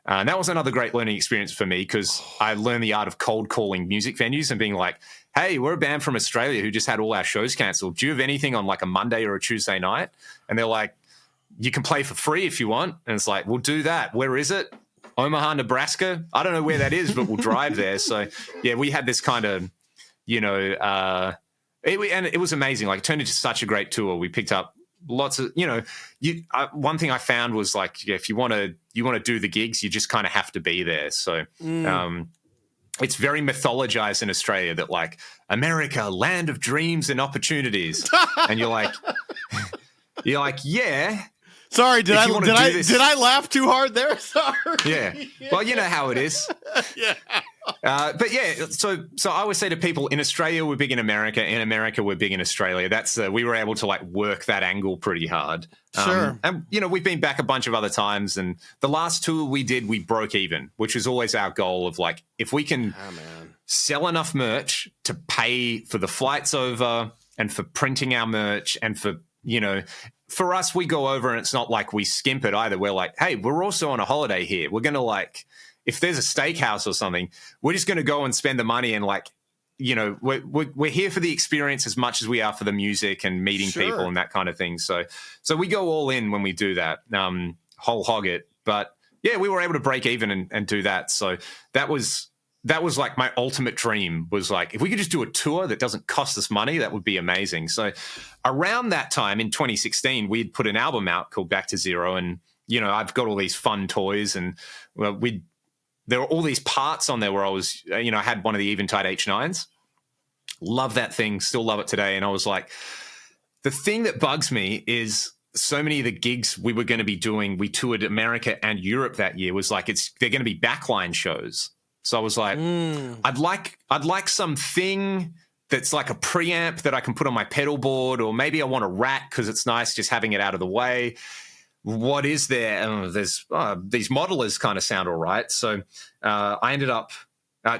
And that was another great learning experience for me because I learned the art of cold calling music venues and being like, hey, we're a band from Australia who just had all our shows cancelled. Do you have anything on like a Monday or a Tuesday night? And they're like, you can play for free if you want. And it's like, we'll do that. Where is it? Omaha, Nebraska. I don't know where that is, but we'll drive there. So yeah, we had this kind of, and it was amazing. Like, it turned into such a great tour. We picked up lots of, one thing I found was like, if you want to do the gigs, you just kind of have to be there. So it's very mythologized in Australia that like America, land of dreams and opportunities, and you're like, yeah. Sorry, did I laugh too hard there? Sorry. Yeah. Well, you know how it is. Yeah. But yeah, so I always say to people, in Australia we're big in America. In America we're big in Australia. That's we were able to like work that angle pretty hard. Sure. And we've been back a bunch of other times. And the last tour we did, we broke even, which was always our goal of like, if we can sell enough merch to pay for the flights over and for printing our merch and for for us, we go over and it's not like we skimp it either. We're like, hey, we're also on a holiday here. We're going to like, if there's a steakhouse or something, we're just going to go and spend the money and like, we're here for the experience as much as we are for the music and meeting people and that kind of thing. So we go all in when we do that, whole hog it. But yeah, we were able to break even and do that. So that was like my ultimate dream, was like, if we could just do a tour that doesn't cost us money, that would be amazing. So around that time in 2016, we'd put an album out called Back to Zero. And, I've got all these fun toys and there were all these parts on there where I was, I had one of the Eventide H9s. Love that thing. Still love it today. And I was like, the thing that bugs me is so many of the gigs we were going to be doing, we toured America and Europe that year, was like, they're going to be backline shows. So I was like, I'd like something that's like a preamp that I can put on my pedal board, or maybe I want a rack because it's nice just having it out of the way. What is there? There's these modelers kind of sound all right. So I ended up,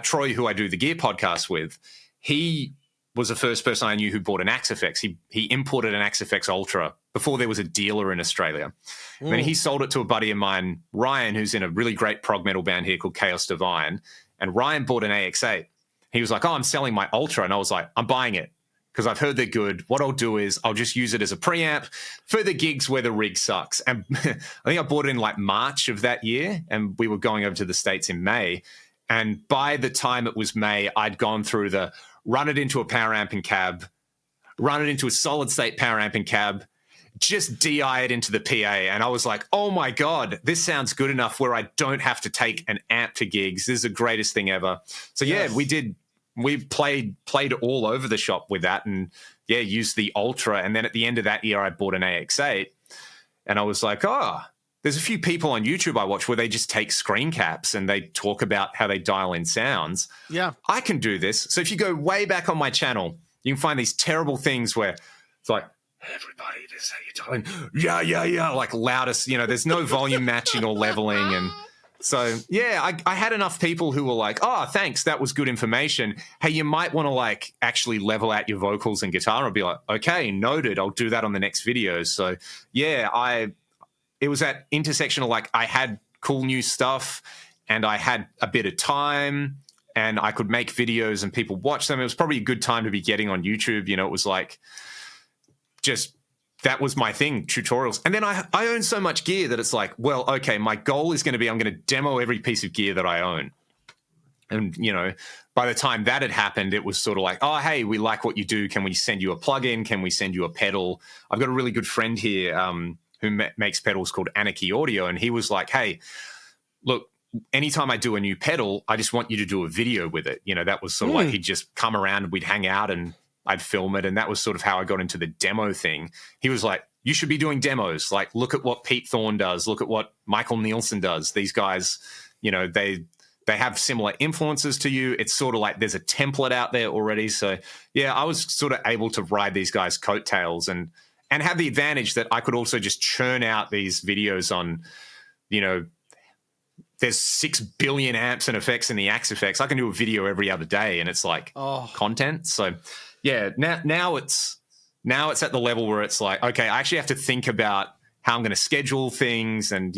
Troy, who I do the gear podcast with, he was the first person I knew who bought an Axe FX. He imported an Axe FX Ultra before there was a dealer in Australia. And then he sold it to a buddy of mine, Ryan, who's in a really great prog metal band here called Chaos Divine. And Ryan bought an AX8. He was like, oh, I'm selling my Ultra. And I was like, I'm buying it. because I've heard they're good. What I'll do is I'll just use it as a preamp for the gigs where the rig sucks. And I think I bought it in like March of that year, and we were going over to the States in May. And by the time it was May, I'd gone through the run it into a power amp and cab, run it into a solid state power amp and cab, just DI it into the PA. And I was like, oh my God, this sounds good enough where I don't have to take an amp to gigs. This is the greatest thing ever. So yeah, we played all over the shop with that, and yeah, used the Ultra. And then at the end of that year, I bought an AX8, and I was like, oh, there's a few people on YouTube I watch where they just take screen caps and they talk about how they dial in sounds. Yeah. I can do this. So if you go way back on my channel, you can find these terrible things where it's like, everybody, this is how you dial in. Yeah, like loudest, there's no volume matching or leveling. And so, yeah, I had enough people who were like, oh, thanks, that was good information. Hey, you might want to like actually level out your vocals and guitar. I'll be like, okay, noted. I'll do that on the next video. So yeah, it was that intersection of like, I had cool new stuff and I had a bit of time and I could make videos and people watch them. It was probably a good time to be getting on YouTube. It was like, just that was my thing, tutorials. And then I own so much gear that it's like, well, okay, my goal is going to be I'm going to demo every piece of gear that I own. And, by the time that had happened, it was sort of like, oh, hey, we like what you do. Can we send you a plugin? Can we send you a pedal? I've got a really good friend here who makes pedals called Anarchy Audio. And he was like, hey, look, anytime I do a new pedal, I just want you to do a video with it. That was sort of like he'd just come around and we'd hang out and I'd film it. And that was sort of how I got into the demo thing. He was like, you should be doing demos. Like, look at what Pete Thorne does. Look at what Michael Nielsen does. These guys, they have similar influences to you. It's sort of like there's a template out there already. So, yeah, I was sort of able to ride these guys' coattails and have the advantage that I could also just churn out these videos on, there's 6 billion amps and effects in the Axe FX. I can do a video every other day and it's like content. So, yeah, now it's at the level where it's like, okay, I actually have to think about how I'm going to schedule things, and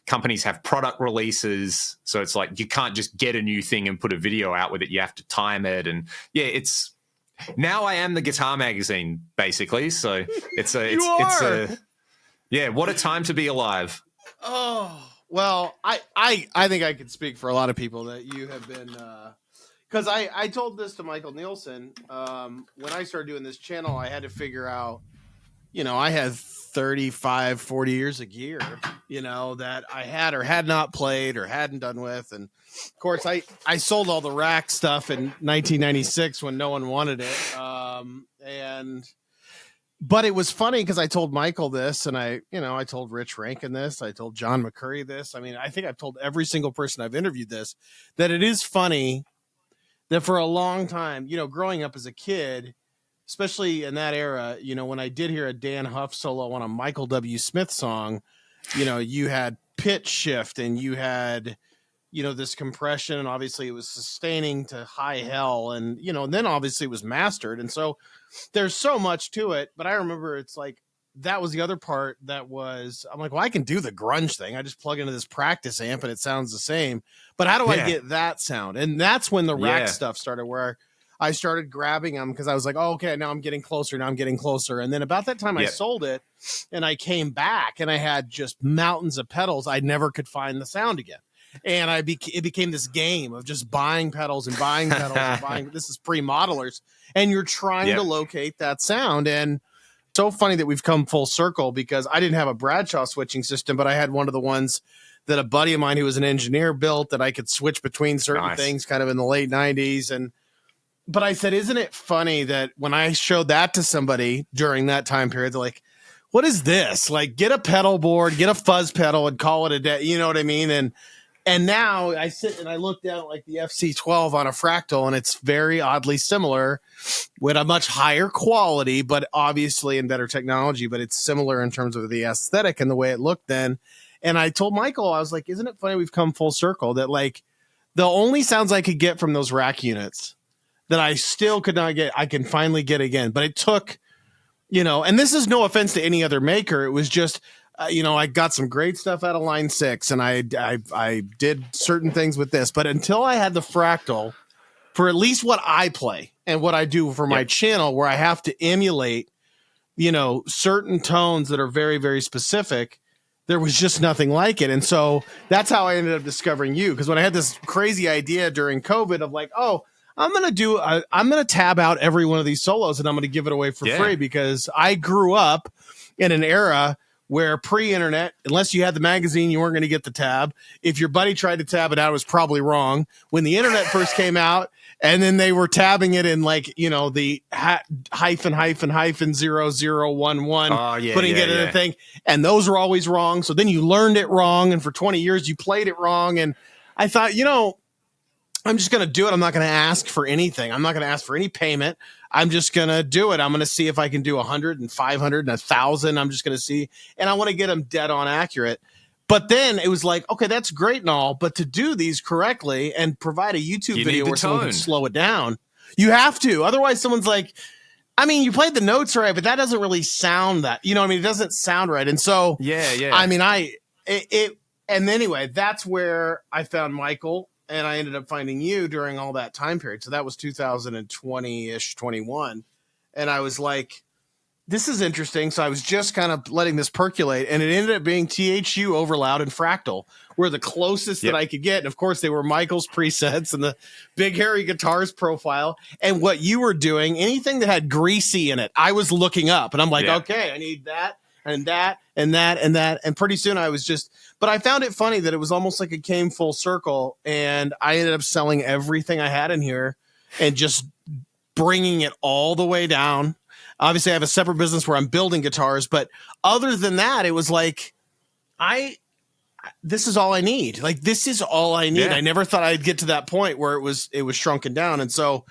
companies have product releases, so it's like you can't just get a new thing and put a video out with it. You have to time it, and yeah, now I am the Guitar Magazine basically. So it's what a time to be alive. Oh well, I think I could speak for a lot of people that you have been. Because I told this to Michael Nielsen when I started doing this channel. I had to figure out, I had 35, 40 years of gear, that I had or had not played or hadn't done with. And, of course, I sold all the rack stuff in 1996 when no one wanted it. But it was funny because I told Michael this, and I told Rich Rankin this. I told John McCurry this. I mean, I think I've told every single person I've interviewed this, that it is funny that for a long time, growing up as a kid, especially in that era, when I did hear a Dan Huff solo on a Michael W. Smith song, you had pitch shift and you had, this compression, and obviously it was sustaining to high hell. And, and then obviously it was mastered. And so there's so much to it. But I remember it's like, that was the other part I'm like, well, I can do the grunge thing. I just plug into this practice amp and it sounds the same. But how do I get that sound? And that's when the rack stuff started, where I started grabbing them because I was like, oh, okay, now I'm getting closer. And then about that time I sold it and I came back and I had just mountains of pedals. I never could find the sound again. And it became this game of just buying pedals and buying pedals and buying. This is pre-modelers. And you're trying to locate that sound. And so funny that we've come full circle, because I didn't have a Bradshaw switching system, but I had one of the ones that a buddy of mine who was an engineer built that I could switch between certain things kind of in the late 90s. But I said, isn't it funny that when I showed that to somebody during that time period, they're like, what is this? Like, get a pedal board, get a fuzz pedal and call it a day. You know what I mean? And now I sit and I look down at like the FC12 on a Fractal, and it's very oddly similar with a much higher quality, but obviously in better technology, but it's similar in terms of the aesthetic and the way it looked then. And I told Michael, I was like, isn't it funny we've come full circle, that like the only sounds I could get from those rack units that I still could not get, I can finally get again. But it took, and this is no offense to any other maker. It was just, I got some great stuff out of Line 6, and I did certain things with this. But until I had the Fractal for at least what I play and what I do for my channel, where I have to emulate, certain tones that are very, very specific. There was just nothing like it. And so that's how I ended up discovering you. Because when I had this crazy idea during COVID of like, oh, I'm going to tab out every one of these solos and I'm going to give it away for free, because I grew up in an era where pre-internet, unless you had the magazine, you weren't going to get the tab. If your buddy tried to tab it out, it was probably wrong. When the internet first came out, and then they were tabbing it in like, the hyphen 0011, putting it in a thing. And those were always wrong. So then you learned it wrong. And for 20 years, you played it wrong. And I thought, I'm just going to do it. I'm not going to ask for anything. I'm not going to ask for any payment. I'm just going to do it. I'm going to see if I can do 100 and 500 and 1,000. I'm just going to see. And I want to get them dead on accurate. But then it was like, okay, that's great and all, but to do these correctly and provide a YouTube video where someone can slow it down, you have to. Otherwise, someone's like, you played the notes right, but that doesn't really sound that. It doesn't sound right. And so, and anyway, that's where I found Michael, and I ended up finding you during all that time period. So that was 2020-ish, 21. And I was like, this is interesting. So I was just kind of letting this percolate, and it ended up being THU, Overloud, and Fractal were the closest that I could get. And of course, they were Michael's presets and the Big Hairy Guitars profile. And what you were doing, anything that had greasy in it, I was looking up, and I'm like, okay, I need that and that and that and that. And pretty soon I was just, but I found it funny that it was almost like it came full circle, and I ended up selling everything I had in here and just bringing it all the way down. Obviously, I have a separate business where I'm building guitars, but other than that, it was like, this is all I need. Like, this is all I need. I never thought I'd get to that point where it was shrunken down. And so,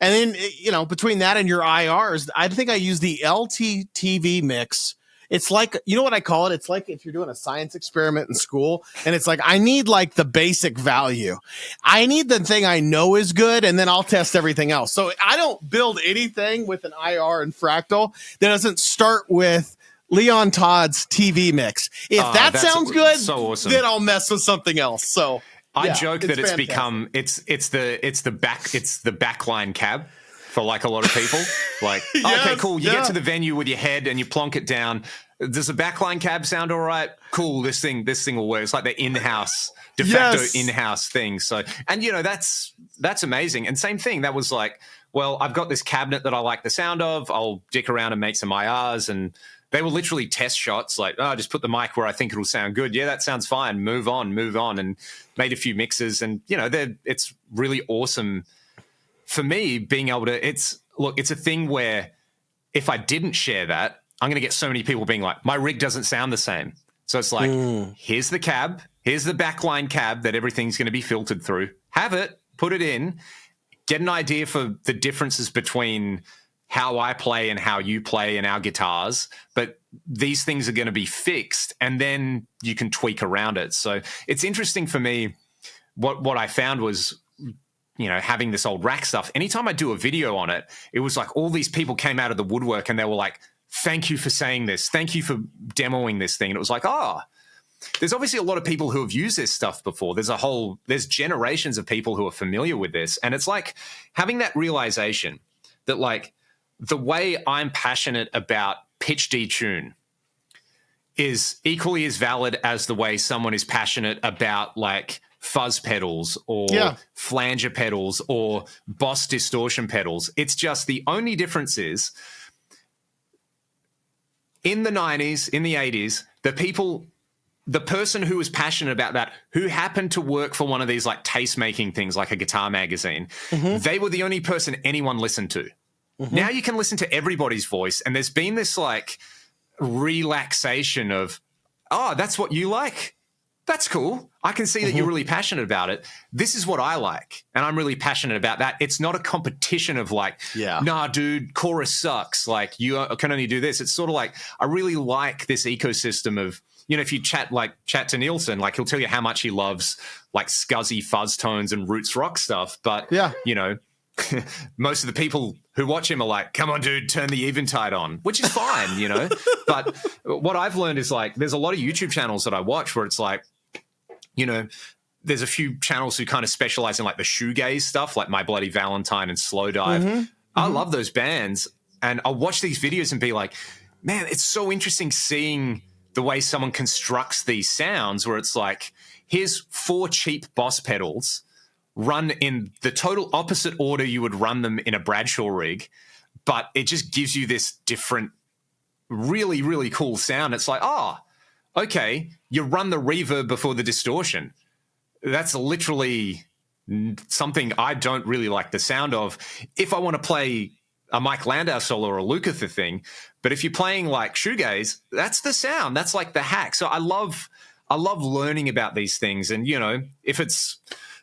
and then, between that and your IRs, I think I use the LTTV mix. It's like, you know what I call it? It's like if you're doing a science experiment in school, and it's like, I need like the basic value. I need the thing I know is good, and then I'll test everything else. So I don't build anything with an IR and Fractal that doesn't start with Leon Todd's TV mix. If that sounds good, so awesome, then I'll mess with something else. So I joke that it's become, it's the backline cab for like a lot of people. Like, okay, cool. You get to the venue with your head and you plonk it down. Does the backline cab sound all right? Cool. This thing will work. It's like the in-house, de facto in-house thing. So, and that's amazing. And same thing. That was like, well, I've got this cabinet that I like the sound of. I'll dick around and make some IRs, and they were literally test shots. Like, just put the mic where I think it'll sound good. Yeah, that sounds fine. Move on, and made a few mixes. And it's really awesome for me being able to. It's a thing where if I didn't share that, I'm going to get so many people being like, my rig doesn't sound the same. So it's like, here's the cab, here's the backline cab that everything's going to be filtered through. Have it, put it in, get an idea for the differences between how I play and how you play in our guitars. But these things are going to be fixed, and then you can tweak around it. So it's interesting for me. What I found was, having this old rack stuff, anytime I do a video on it, it was like all these people came out of the woodwork and they were like, thank you for saying this. Thank you for demoing this thing. And it was like, there's obviously a lot of people who have used this stuff before. There's generations of people who are familiar with this. And it's like having that realization that like the way I'm passionate about pitch detune is equally as valid as the way someone is passionate about like fuzz pedals or flanger pedals or Boss distortion pedals. It's just the only difference is in the 90s, in the 80s, the person who was passionate about that, who happened to work for one of these like taste-making things like a guitar magazine, they were the only person anyone listened to. Now you can listen to everybody's voice, and there's been this like relaxation of, that's what you like? That's cool. I can see that you're really passionate about it. This is what I like, and I'm really passionate about that. It's not a competition of like, nah, dude, chorus sucks. Like, you can only do this. It's sort of like, I really like this ecosystem of, if you chat to Nielsen, like he'll tell you how much he loves like scuzzy fuzz tones and roots rock stuff. But, most of the people who watch him are like, come on, dude, turn the Eventide on, which is fine, But what I've learned is like, there's a lot of YouTube channels that I watch where it's like, there's a few channels who kind of specialize in like the shoegaze stuff, like My Bloody Valentine and Slow Dive. I love those bands, and I'll watch these videos and be like, man, it's so interesting seeing the way someone constructs these sounds where it's like, here's 4 cheap Boss pedals run in the total opposite order you would run them in a Bradshaw rig, but it just gives you this different, really, really cool sound. It's like, oh, okay, you run the reverb before the distortion. That's literally something I don't really like the sound of if I want to play a Mike Landau solo or a Lukather thing. But if you're playing like shoegaze, that's the sound. That's like the hack. So I love learning about these things. And, you know, if it's,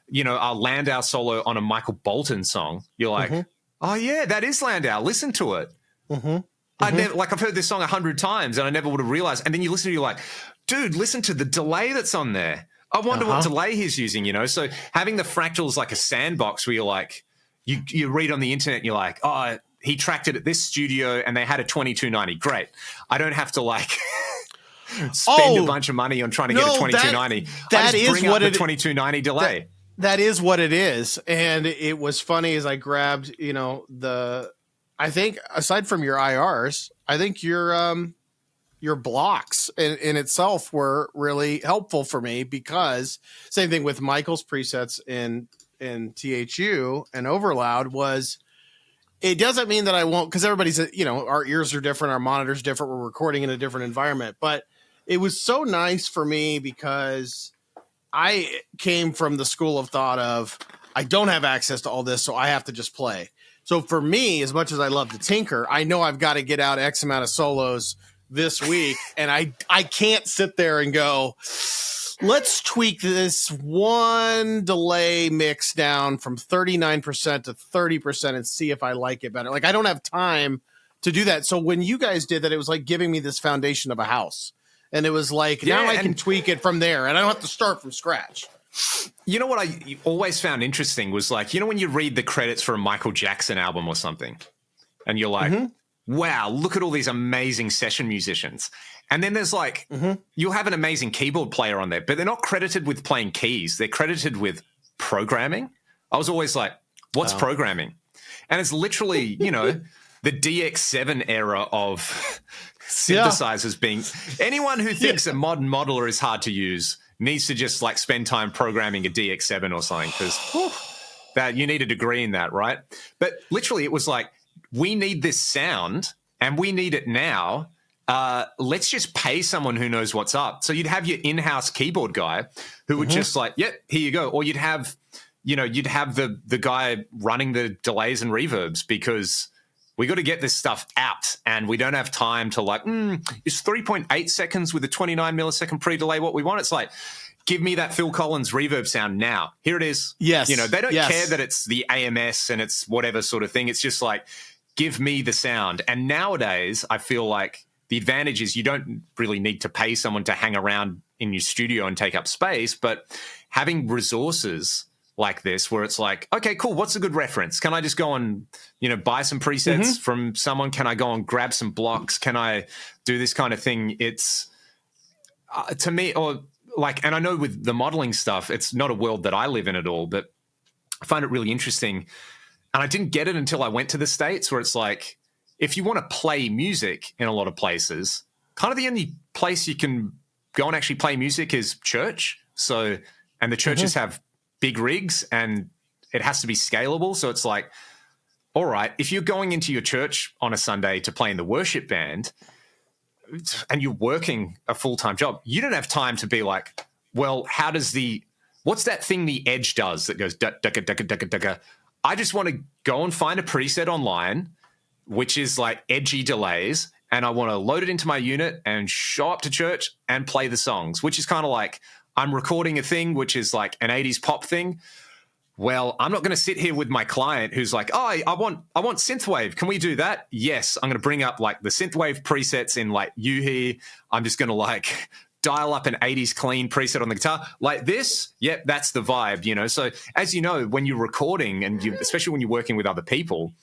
you know, a Landau solo on a Michael Bolton song, you're like, oh, yeah, that is Landau. Listen to it. I've heard this song 100 times and I never would have realized. And then you listen to it, you're like, dude, listen to the delay that's on there. I wonder what delay he's using, you know? So having the fractals like a sandbox where you're like, you read on the internet and you're like, oh, he tracked it at this studio and they had a 2290. Great. I don't have to like spend a bunch of money on trying to get a 2290. That is bring what up the 2290 delay. That is what it is. And it was funny as I grabbed, you know, I think aside from your IRs, I think your blocks in itself were really helpful for me, because same thing with Michael's presets in THU and Overloud was, it doesn't mean that I won't, because everybody's, you know, our ears are different, our monitors different, we're recording in a different environment, but it was so nice for me because I came from the school of thought of, I don't have access to all this, so I have to just play. So for me, as much as I love to tinker, I know I've got to get out X amount of solos this week, and I can't sit there and go, let's tweak this one delay mix down from 39% to 30% and see if I like it better. Like, I don't have time to do that. So when you guys did that, it was like giving me this foundation of a house. And it was like, now I can tweak it from there, and I don't have to start from scratch. You know what I always found interesting was, like, you know, when you read the credits for a Michael Jackson album or something, and you're like, wow, look at all these amazing session musicians. And then there's like, you'll have an amazing keyboard player on there, but they're not credited with playing keys. They're credited with programming. I was always like, what's programming? And it's literally, you know, the DX7 era of synthesizers being, anyone who thinks a modern modeler is hard to use needs to just like spend time programming a DX7 or something, because that you need a degree in that, right? But literally it was like, we need this sound and we need it now. Let's just pay someone who knows what's up. So you'd have your in-house keyboard guy who would just like, yep, here you go. Or you'd have, you know, you'd have the guy running the delays and reverbs, because we got to get this stuff out and we don't have time to like, is 3.8 seconds with a 29 millisecond pre-delay what we want? It's like, give me that Phil Collins reverb sound now. Here it is. Yes. You know, they don't care that it's the AMS and it's whatever sort of thing. It's just like, give me the sound. And nowadays, I feel like the advantage is you don't really need to pay someone to hang around in your studio and take up space, but having resources like this where it's like, okay, cool, what's a good reference? Can I just go and, you know, buy some presets from someone? Can I go and grab some blocks? Can I do this kind of thing? It's, to me, or like, and I know with the modeling stuff, it's not a world that I live in at all, but I find it really interesting. And I didn't get it until I went to the States, where it's like, if you want to play music in a lot of places, kind of the only place you can go and actually play music is church. So, and the churches have big rigs and it has to be scalable. So it's like, all right, if you're going into your church on a Sunday to play in the worship band and you're working a full-time job, you don't have time to be like, well, what's that thing the Edge does that goes da-da-da-da-da-da-da? I just want to go and find a preset online, which is like edgy delays, and I want to load it into my unit and show up to church and play the songs, which is kind of like I'm recording a thing which is like an 80s pop thing. Well, I'm not going to sit here with my client who's like, oh, I want synthwave. Can we do that? Yes. I'm going to bring up like the synthwave presets in like Yuhi. I'm just going to like dial up an 80s clean preset on the guitar like this. Yep, that's the vibe, you know. So as you know, when you're recording and especially when you're working with other people,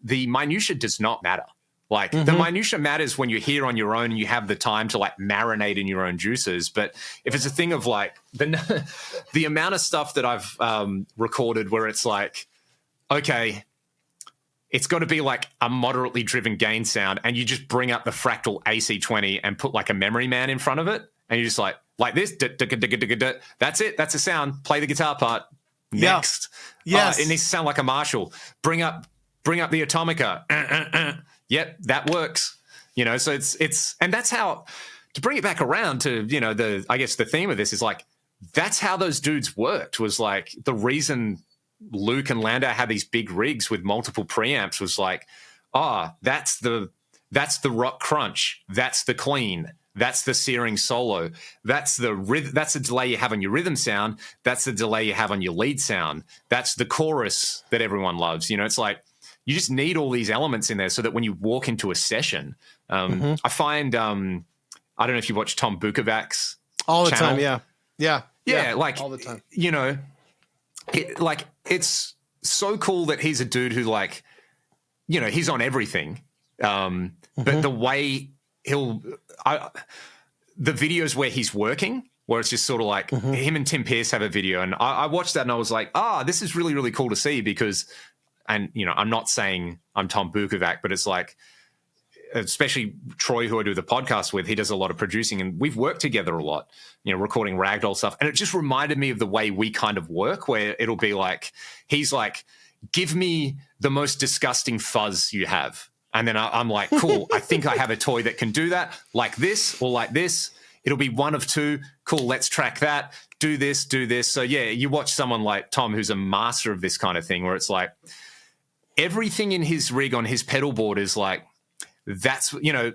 the minutia does not matter. Like the minutia matters when you're here on your own and you have the time to like marinate in your own juices. But if it's a thing of like the amount of stuff that I've recorded where it's like, okay, it's got to be like a moderately driven gain sound, and you just bring up the Fractal AC20 and put like a memory man in front of it, and you're just like this, that's it, that's the sound. Play the guitar part next. Yes, it needs to sound like a Marshall. Bring up the Atomica. Yep, that works. You know, so it's and that's how to bring it back around to, you know, I guess the theme of this is like that's how those dudes worked. Was like the reason Luke and Landau had these big rigs with multiple preamps was like, that's the rock crunch, that's the clean, that's the searing solo, that's the delay you have on your rhythm sound, that's the delay you have on your lead sound, that's the chorus that everyone loves. You know, it's like you just need all these elements in there so that when you walk into a session, I find I don't know if you watch Tom Bukovac's all the channel. time. Yeah, like all the time. You know, it's so cool that he's a dude who, like, you know, he's on everything. But the way the videos where he's working, where it's just sort of like him and Tim Pierce have a video, and I watched that and I was like, this is really, really cool to see because, and, you know, I'm not saying I'm Tom Bukovac, but it's like, especially Troy, who I do the podcast with, he does a lot of producing and we've worked together a lot, you know, recording ragdoll stuff. And it just reminded me of the way we kind of work, where it'll be like, he's like, give me the most disgusting fuzz you have. And then I'm like, cool, I think I have a toy that can do that, like this or like this. It'll be one of two. Cool, let's track that. Do this, do this. So yeah, you watch someone like Tom, who's a master of this kind of thing, where it's like everything in his rig on his pedal board is like, that's, you know,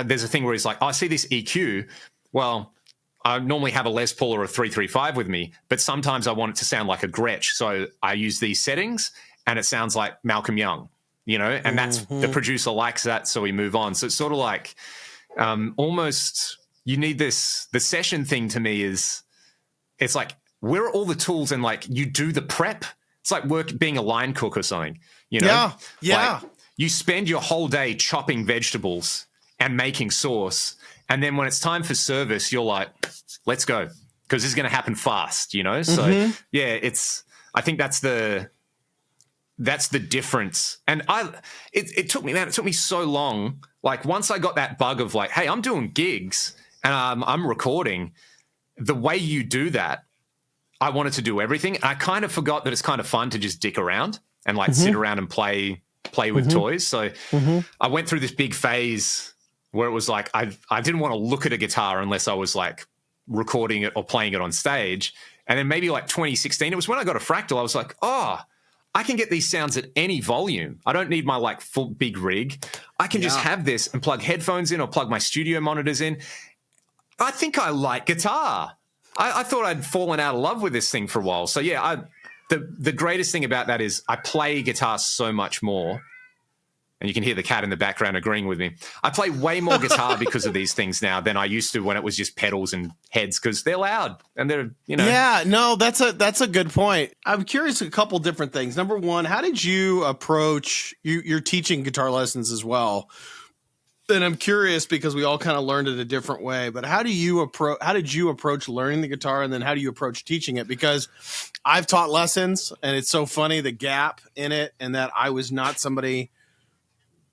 there's a thing where he's like, I see this EQ. Well, I normally have a Les Paul or a 335 with me, but sometimes I want it to sound like a Gretsch. So I use these settings and it sounds like Malcolm Young, you know, and that's the producer likes that. So we move on. So it's sort of like almost you need this. The session thing to me is it's like, where are all the tools and like you do the prep? It's like being a line cook or something, you know? Yeah. Like, you spend your whole day chopping vegetables and making sauce. And then when it's time for service, you're like, let's go. Because this is going to happen fast, you know? So yeah, I think that's the difference. And it took me so long. Like once I got that bug of like, hey, I'm doing gigs and I'm recording, the way you do that, I wanted to do everything. I kind of forgot that it's kind of fun to just dick around and like sit around and play with toys. So I went through this big phase where it was like I didn't want to look at a guitar unless I was like recording it or playing it on stage. And then maybe like 2016, it was when I got a Fractal. I was like, I can get these sounds at any volume. I don't need my like full big rig. I can just have this and plug headphones in or plug my studio monitors in. I think I like guitar. I thought I'd fallen out of love with this thing for a while. So yeah, the greatest thing about that is I play guitar so much more. And you can hear the cat in the background agreeing with me. I play way more guitar because of these things now than I used to when it was just pedals and heads, because they're loud and they're, you know. Yeah, no, that's a good point. I'm curious a couple different things. Number one, how did you approach you're teaching guitar lessons as well? And I'm curious because we all kind of learned it a different way, but how did you approach learning the guitar, and then how do you approach teaching it? Because I've taught lessons and it's so funny, the gap in it, and that I was not somebody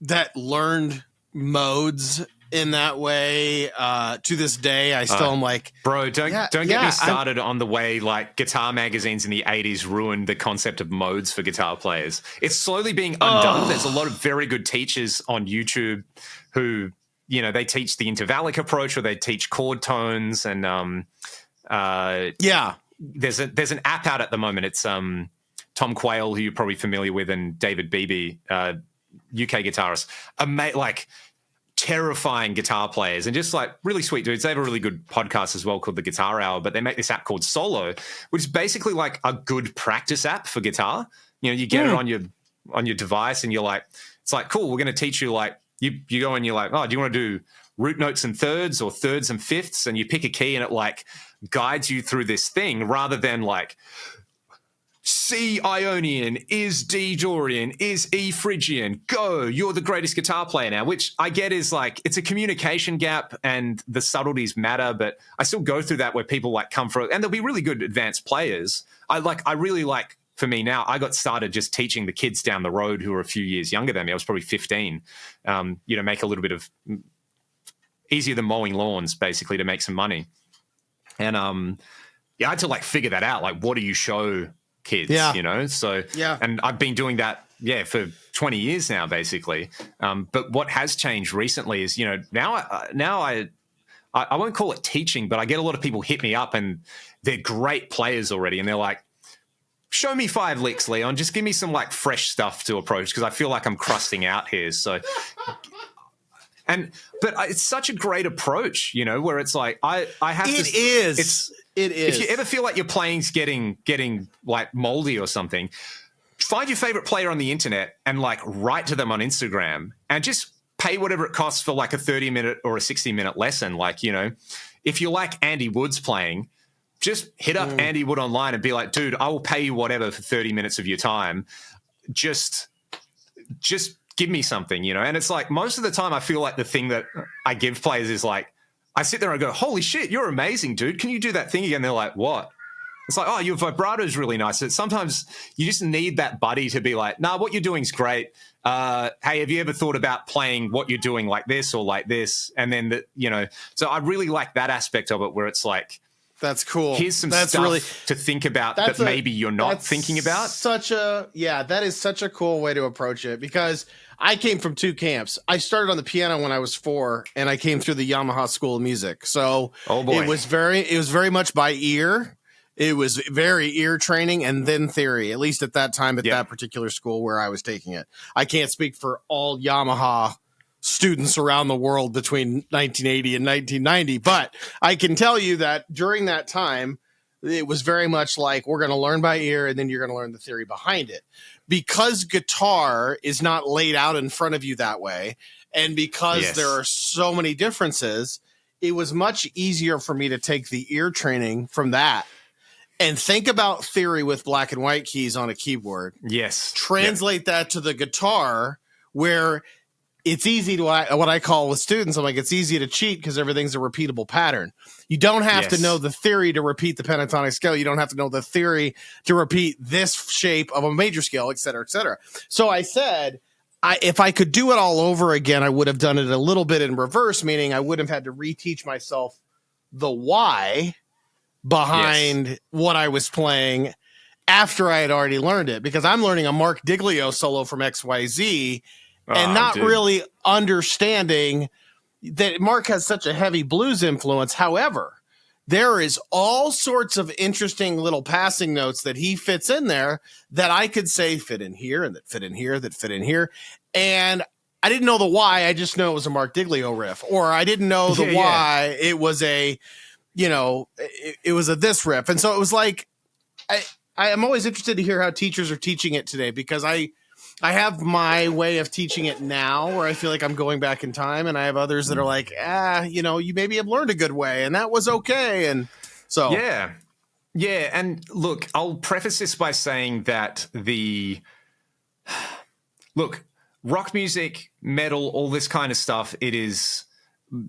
that learned modes in that way. To this day, I still am like, bro, don't get me started on the way like guitar magazines in the 80s ruined the concept of modes for guitar players. It's slowly being undone. There's a lot of very good teachers on YouTube who, you know, they teach the intervallic approach or they teach chord tones. And there's an app out at the moment. It's Tom Quayle, who you're probably familiar with, and David Beebe, UK guitarist, like terrifying guitar players and just like really sweet dudes. They have a really good podcast as well called The Guitar Hour, but they make this app called Solo, which is basically like a good practice app for guitar. You know, you get it on your device and you're like, it's like, cool, we're going to teach you like, you go and you're like, oh, do you want to do root notes and thirds or thirds and fifths? And you pick a key and it like guides you through this thing rather than like, C Ionian, is D Dorian, is E Phrygian, go, you're the greatest guitar player now, which I get is like, it's a communication gap and the subtleties matter, but I still go through that where people like come from, and there'll be really good advanced players. I really like, for me now, I got started just teaching the kids down the road who are a few years younger than me. I was probably 15, make a little bit of easier than mowing lawns, basically, to make some money. And I had to like figure that out. Like, what do you show kids? So and I've been doing that for 20 years now, basically. But what has changed recently is now I won't call it teaching, but I get a lot of people hit me up and they're great players already, and they're like, show me 5 licks, Leon. Just give me some like fresh stuff to approach, because I feel like I'm crusting out here. So. But it's such a great approach, where it's like I have to. It is. If you ever feel like your playing's getting like moldy or something, find your favorite player on the internet and like write to them on Instagram and just pay whatever it costs for like a 30-minute or a 60-minute lesson. Like, if you like Andy Wood's playing, just hit up Andy Wood online and be like, dude, I will pay you whatever for 30 minutes of your time. Just give me something, and it's like most of the time I feel like the thing that I give players is like, I sit there and go, holy shit, you're amazing, dude. Can you do that thing again? They're like, what? It's like, oh, your vibrato is really nice. Sometimes you just need that buddy to be like, nah, what you're doing is great. Hey, have you ever thought about playing what you're doing like this or like this? And then, so I really like that aspect of it, where it's like, that's cool. Here's some stuff to think about that maybe you're not thinking about. That is such a cool way to approach it, because I came from 2 camps. I started on the piano when I was 4, and I came through the Yamaha School of Music. So it was very much by ear. It was very ear training and then theory, at least at that time at that particular school where I was taking it. I can't speak for all Yamaha students around the world between 1980 and 1990, but I can tell you that during that time, it was very much like, we're going to learn by ear, and then you're going to learn the theory behind it. Because guitar is not laid out in front of you that way, and because there are so many differences, it was much easier for me to take the ear training from that and think about theory with black and white keys on a keyboard. Yes. Translate that to the guitar, where it's easy to, what I call with students, I'm like, it's easy to cheat because everything's a repeatable pattern. You don't have to know the theory to repeat the pentatonic scale. You don't have to know the theory to repeat this shape of a major scale, et cetera, et cetera. So I said, if I could do it all over again, I would have done it a little bit in reverse, meaning I would have had to reteach myself the why behind what I was playing after I had already learned it, because I'm learning a Mark Diglio solo from XYZ and not really understanding that Mark has such a heavy blues influence. However, there is all sorts of interesting little passing notes that he fits in there that I could say fit in here and that fit in here, that fit in here. And I didn't know the why. I just know it was a Mark Diglio riff, or I didn't know the why it was a, it was a this riff. And so it was like, I am always interested to hear how teachers are teaching it today, because I have my way of teaching it now where I feel like I'm going back in time, and I have others that are like, you maybe have learned a good way, and that was okay. And so, yeah. And look, I'll preface this by saying that rock music, metal, all this kind of stuff, it is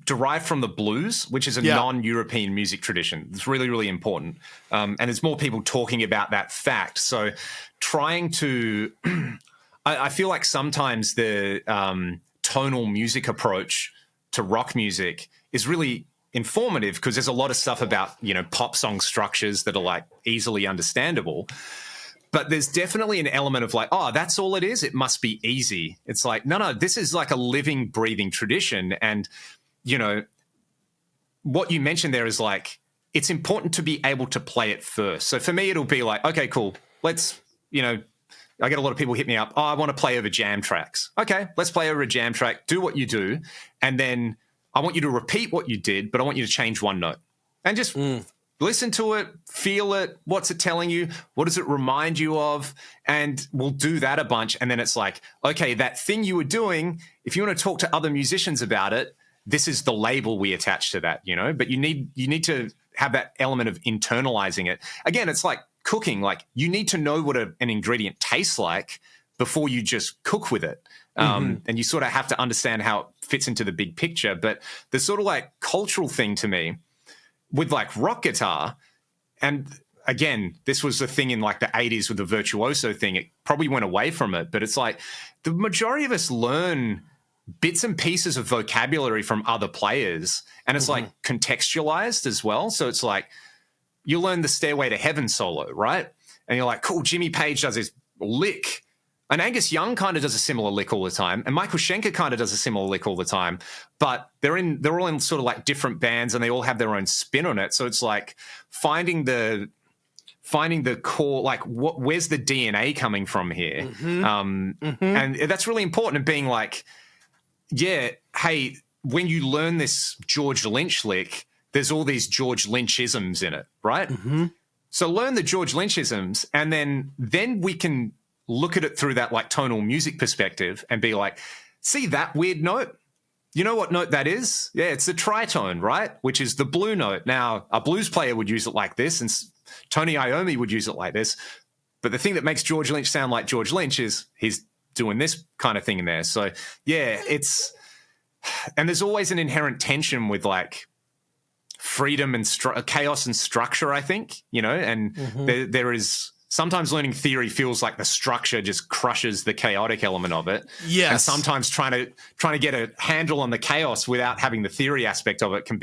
derived from the blues, which is a non-European music tradition. It's really, really important. And there's more people talking about that fact. So trying to... I feel like sometimes the tonal music approach to rock music is really informative, because there's a lot of stuff about, pop song structures that are like easily understandable. But there's definitely an element of like, oh, that's all it is? It must be easy. It's like, no, this is like a living, breathing tradition. And, what you mentioned there is like, it's important to be able to play it first. So for me, it'll be like, okay, cool. Let's, I get a lot of people hit me up. Oh, I want to play over jam tracks. Okay, let's play over a jam track. Do what you do. And then I want you to repeat what you did, but I want you to change one note. And just listen to it, feel it. What's it telling you? What does it remind you of? And we'll do that a bunch. And then it's like, okay, that thing you were doing, if you want to talk to other musicians about it, this is the label we attach to that, But you need to have that element of internalizing it. Again, it's like cooking. Like, you need to know what an ingredient tastes like before you just cook with it. And you sort of have to understand how it fits into the big picture. But the sort of like cultural thing to me with like rock guitar, and again, this was the thing in like the 80s with the virtuoso thing. It probably went away from it, but it's like the majority of us learn bits and pieces of vocabulary from other players, and it's like contextualized as well. So it's like you learn the Stairway to Heaven solo, right? And you're like, cool, Jimmy Page does this lick. And Angus Young kind of does a similar lick all the time. And Michael Schenker kind of does a similar lick all the time. But they're all in sort of like different bands, and they all have their own spin on it. So it's like finding the core, like where's the DNA coming from here? And that's really important, and being like, yeah, hey, when you learn this George Lynch lick, there's all these George Lynch-isms in it, right? So learn the George Lynch-isms, and then we can look at it through that like tonal music perspective and be like, see that weird note? You know what note that is? Yeah, it's the tritone, right? Which is the blue note. Now, a blues player would use it like this, and Tony Iommi would use it like this. But the thing that makes George Lynch sound like George Lynch is he's doing this kind of thing in there. So, yeah, and there's always an inherent tension with like freedom and chaos and structure, I think, and there is sometimes learning theory feels like the structure just crushes the chaotic element of it. Yes. And sometimes trying to get a handle on the chaos without having the theory aspect of it can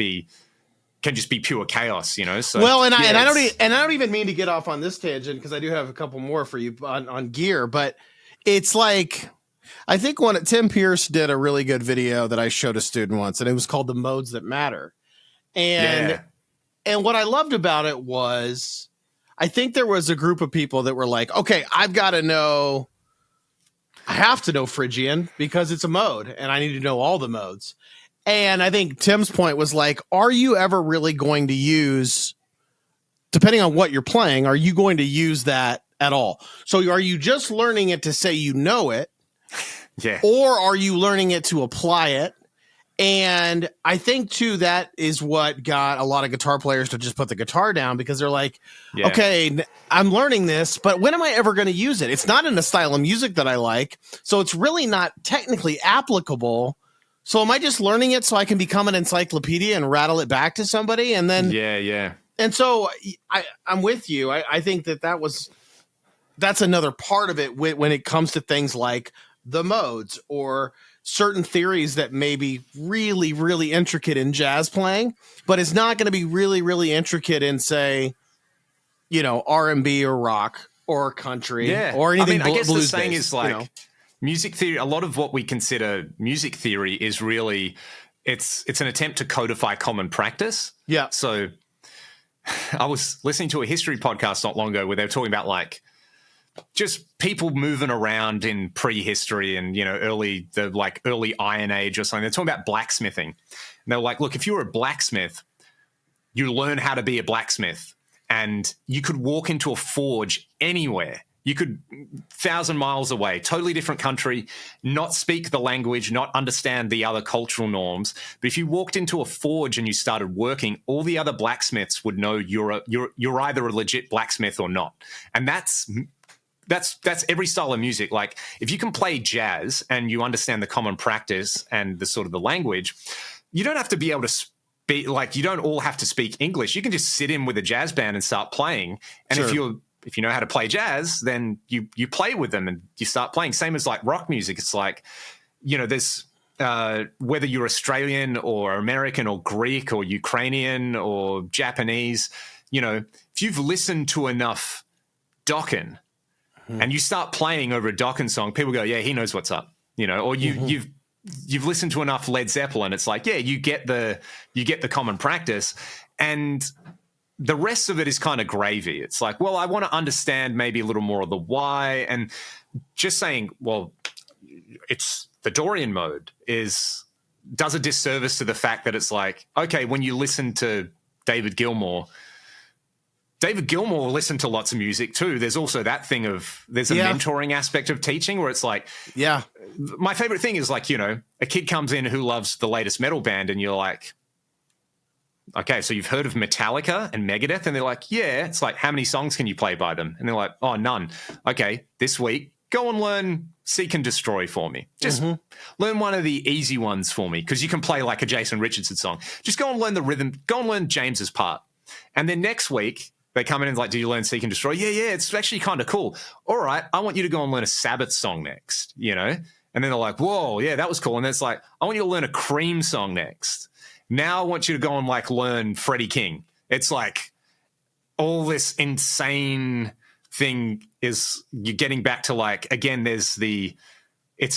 just be pure chaos, So well, and I don't even mean to get off on this tangent, because I do have a couple more for you on gear, but it's like, I think Tim Pierce did a really good video that I showed a student once, and it was called The Modes That Matter. And what I loved about it was, I think there was a group of people that were like, okay, I have to know Phrygian because it's a mode and I need to know all the modes. And I think Tim's point was like, are you ever really going to use, depending on what you're playing, are you going to use that at all? So are you just learning it to say you know it? Yeah. Or are you learning it to apply it? And I think, too, that is what got a lot of guitar players to just put the guitar down, because they're like, okay, I'm learning this, but when am I ever going to use it? It's not in a style of music that I like, so it's really not technically applicable. So am I just learning it so I can become an encyclopedia and rattle it back to somebody? And then, And so I'm with you. I think that's another part of it when it comes to things like the modes or certain theories that may be really, really intricate in jazz playing, but it's not going to be really, really intricate in, say, R&B or rock or country or anything. I guess the saying blues-based, is like music theory. A lot of what we consider music theory is really it's an attempt to codify common practice. Yeah. So I was listening to a history podcast not long ago where they were talking about like just people moving around in prehistory and, early Iron Age or something. They're talking about blacksmithing. And they're like, look, if you were a blacksmith, you learn how to be a blacksmith, and you could walk into a forge anywhere. You could 1,000 miles away, totally different country, not speak the language, not understand the other cultural norms. But if you walked into a forge and you started working, all the other blacksmiths would know you're either a legit blacksmith or not. And that's every style of music. Like, if you can play jazz and you understand the common practice and the sort of the language, you don't have to be able to speak, like, you don't all have to speak English. You can just sit in with a jazz band and start playing. And if you know how to play jazz, then you play with them and you start playing. Same as like rock music. It's like, there's whether you're Australian or American or Greek or Ukrainian or Japanese, if you've listened to enough Dokken, and you start playing over a Dokken song, people go, yeah, he knows what's up, or you've listened to enough Led Zeppelin. It's like, yeah, you get the common practice, and the rest of it is kind of gravy. It's like, well, I want to understand maybe a little more of the why, and just saying, well, it's the Dorian mode does a disservice to the fact that it's like, okay, when you listen to David Gilmour listened to lots of music too. There's also that thing of there's a mentoring aspect of teaching where it's like, my favorite thing is like, a kid comes in who loves the latest metal band and you're like, okay, so you've heard of Metallica and Megadeth? And they're like, yeah. It's like, how many songs can you play by them? And they're like, oh, none. Okay, this week, go and learn Seek and Destroy for me. Just learn one of the easy ones for me, because you can play like a Jason Richardson song. Just go and learn the rhythm. Go and learn James's part. And then next week, they come in and like, do you learn Seek and Destroy? Yeah, it's actually kind of cool. All right, I want you to go and learn a Sabbath song next, you know? And then they're like, whoa, yeah, that was cool. And then it's like, I want you to learn a Cream song next. Now I want you to go and like learn Freddie King. It's like all this insane thing is you're getting back to like, again, it's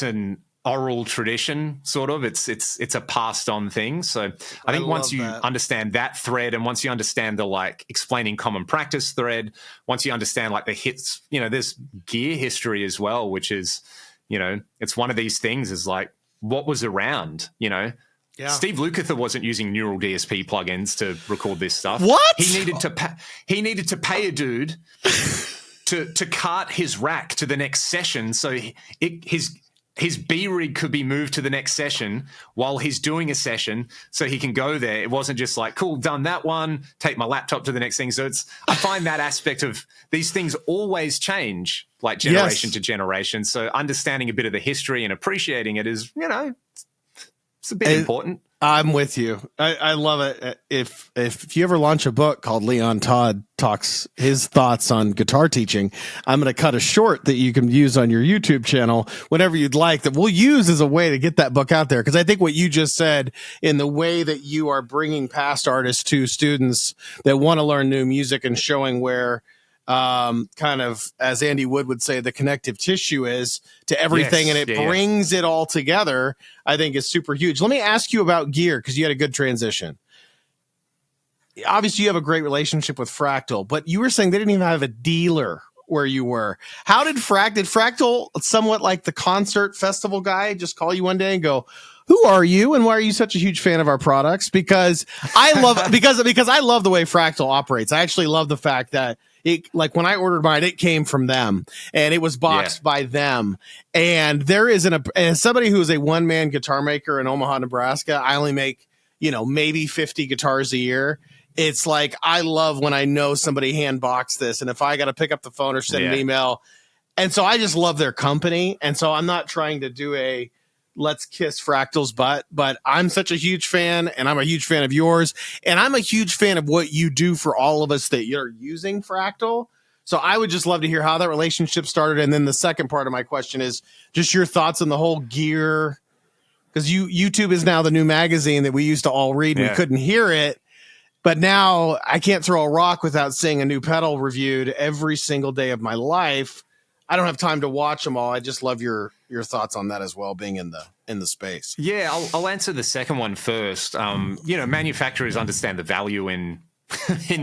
an oral tradition, sort of. It's a passed on thing. So I think once you understand that thread, and once you understand the like explaining common practice thread, once you understand like the hits, you know, there's gear history as well, which is, you know, it's one of these things is like what was around, you know. Yeah. Steve Lukather wasn't using Neural DSP plugins to record this stuff. What? He needed to pay a dude to cart his rack to the next session, so his B rig could be moved to the next session while he's doing a session, so he can go there. It wasn't just like, cool, done that one, take my laptop to the next thing. So I find that aspect of these things always change, like generation to generation. So understanding a bit of the history and appreciating it is, you know, it's a bit important. I'm with you. I love it. If you ever launch a book called Leon Todd Talks his thoughts on guitar teaching, I'm going to cut a short that you can use on your YouTube channel whenever you'd like, that we'll use as a way to get that book out there. Because I think what you just said, in the way that you are bringing past artists to students that want to learn new music and showing where kind of, as Andy Wood would say, the connective tissue is to everything, and it brings it all together, I think is super huge. Let me ask you about gear, because you had a good transition. Obviously, you have a great relationship with Fractal, but you were saying they didn't even have a dealer where you were. How did Fractal, somewhat like the concert festival guy, just call you one day and go, who are you and why are you such a huge fan of our products? Because I love because I love the way Fractal operates. I actually love the fact that it, like when I ordered mine, it came from them and it was boxed by them. And there is as somebody who is a one-man guitar maker in Omaha, Nebraska, I only make, you know, maybe 50 guitars a year. It's like, I love when I know somebody hand boxed this. And if I got to pick up the phone or send an email. And so I just love their company. And so I'm not trying to do a let's kiss Fractal's butt, but I'm such a huge fan, and I'm a huge fan of yours, and I'm a huge fan of what you do for all of us that you're using Fractal. So I would just love to hear how that relationship started. And then the second part of my question is just your thoughts on the whole gear, because YouTube is now the new magazine that we used to all read and we couldn't hear it. But now I can't throw a rock without seeing a new pedal reviewed every single day of my life. I don't have time to watch them all. I just love your thoughts on that as well, being in the space. Yeah, I'll answer the second one first. You know, manufacturers understand the value in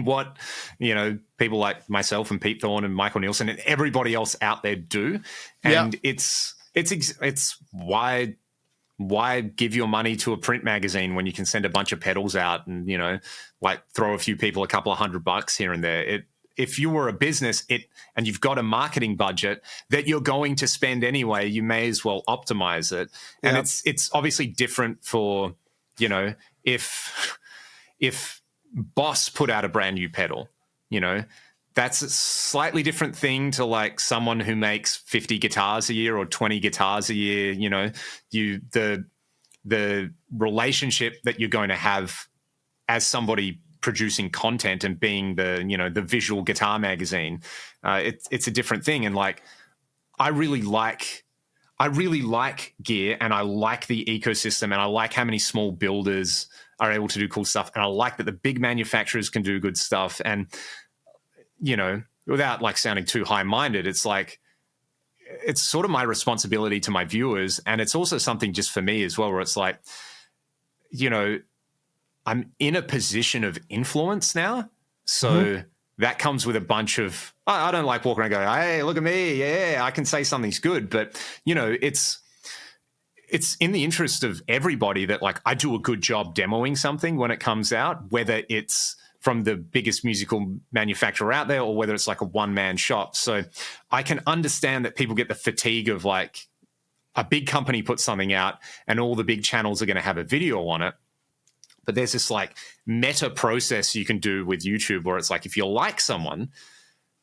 what, you know, people like myself and Pete Thorne and Michael Nielsen and everybody else out there do, and it's why give your money to a print magazine when you can send a bunch of pedals out and, you know, like throw a few people a couple of $100 here and there. If you were a business and you've got a marketing budget that you're going to spend anyway, you may as well optimize it. And it's obviously different for, you know, if Boss put out a brand new pedal, you know, that's a slightly different thing to like someone who makes 50 guitars a year or 20 guitars a year. You know, the relationship that you're going to have as somebody producing content and being the visual guitar magazine, it's a different thing. And like, I really like gear, and I like the ecosystem, and I like how many small builders are able to do cool stuff, and I like that the big manufacturers can do good stuff. And, you know, without like sounding too high-minded, it's like, it's sort of my responsibility to my viewers, and it's also something just for me as well, where it's like, you know, I'm in a position of influence now. So that comes with a bunch of, I don't like walking around and going, hey, look at me. Yeah, I can say something's good. But, you know, it's in the interest of everybody that like I do a good job demoing something when it comes out, whether it's from the biggest musical manufacturer out there or whether it's like a one-man shop. So I can understand that people get the fatigue of like a big company puts something out and all the big channels are going to have a video on it. But there's this like meta process you can do with YouTube where it's like, if you like someone,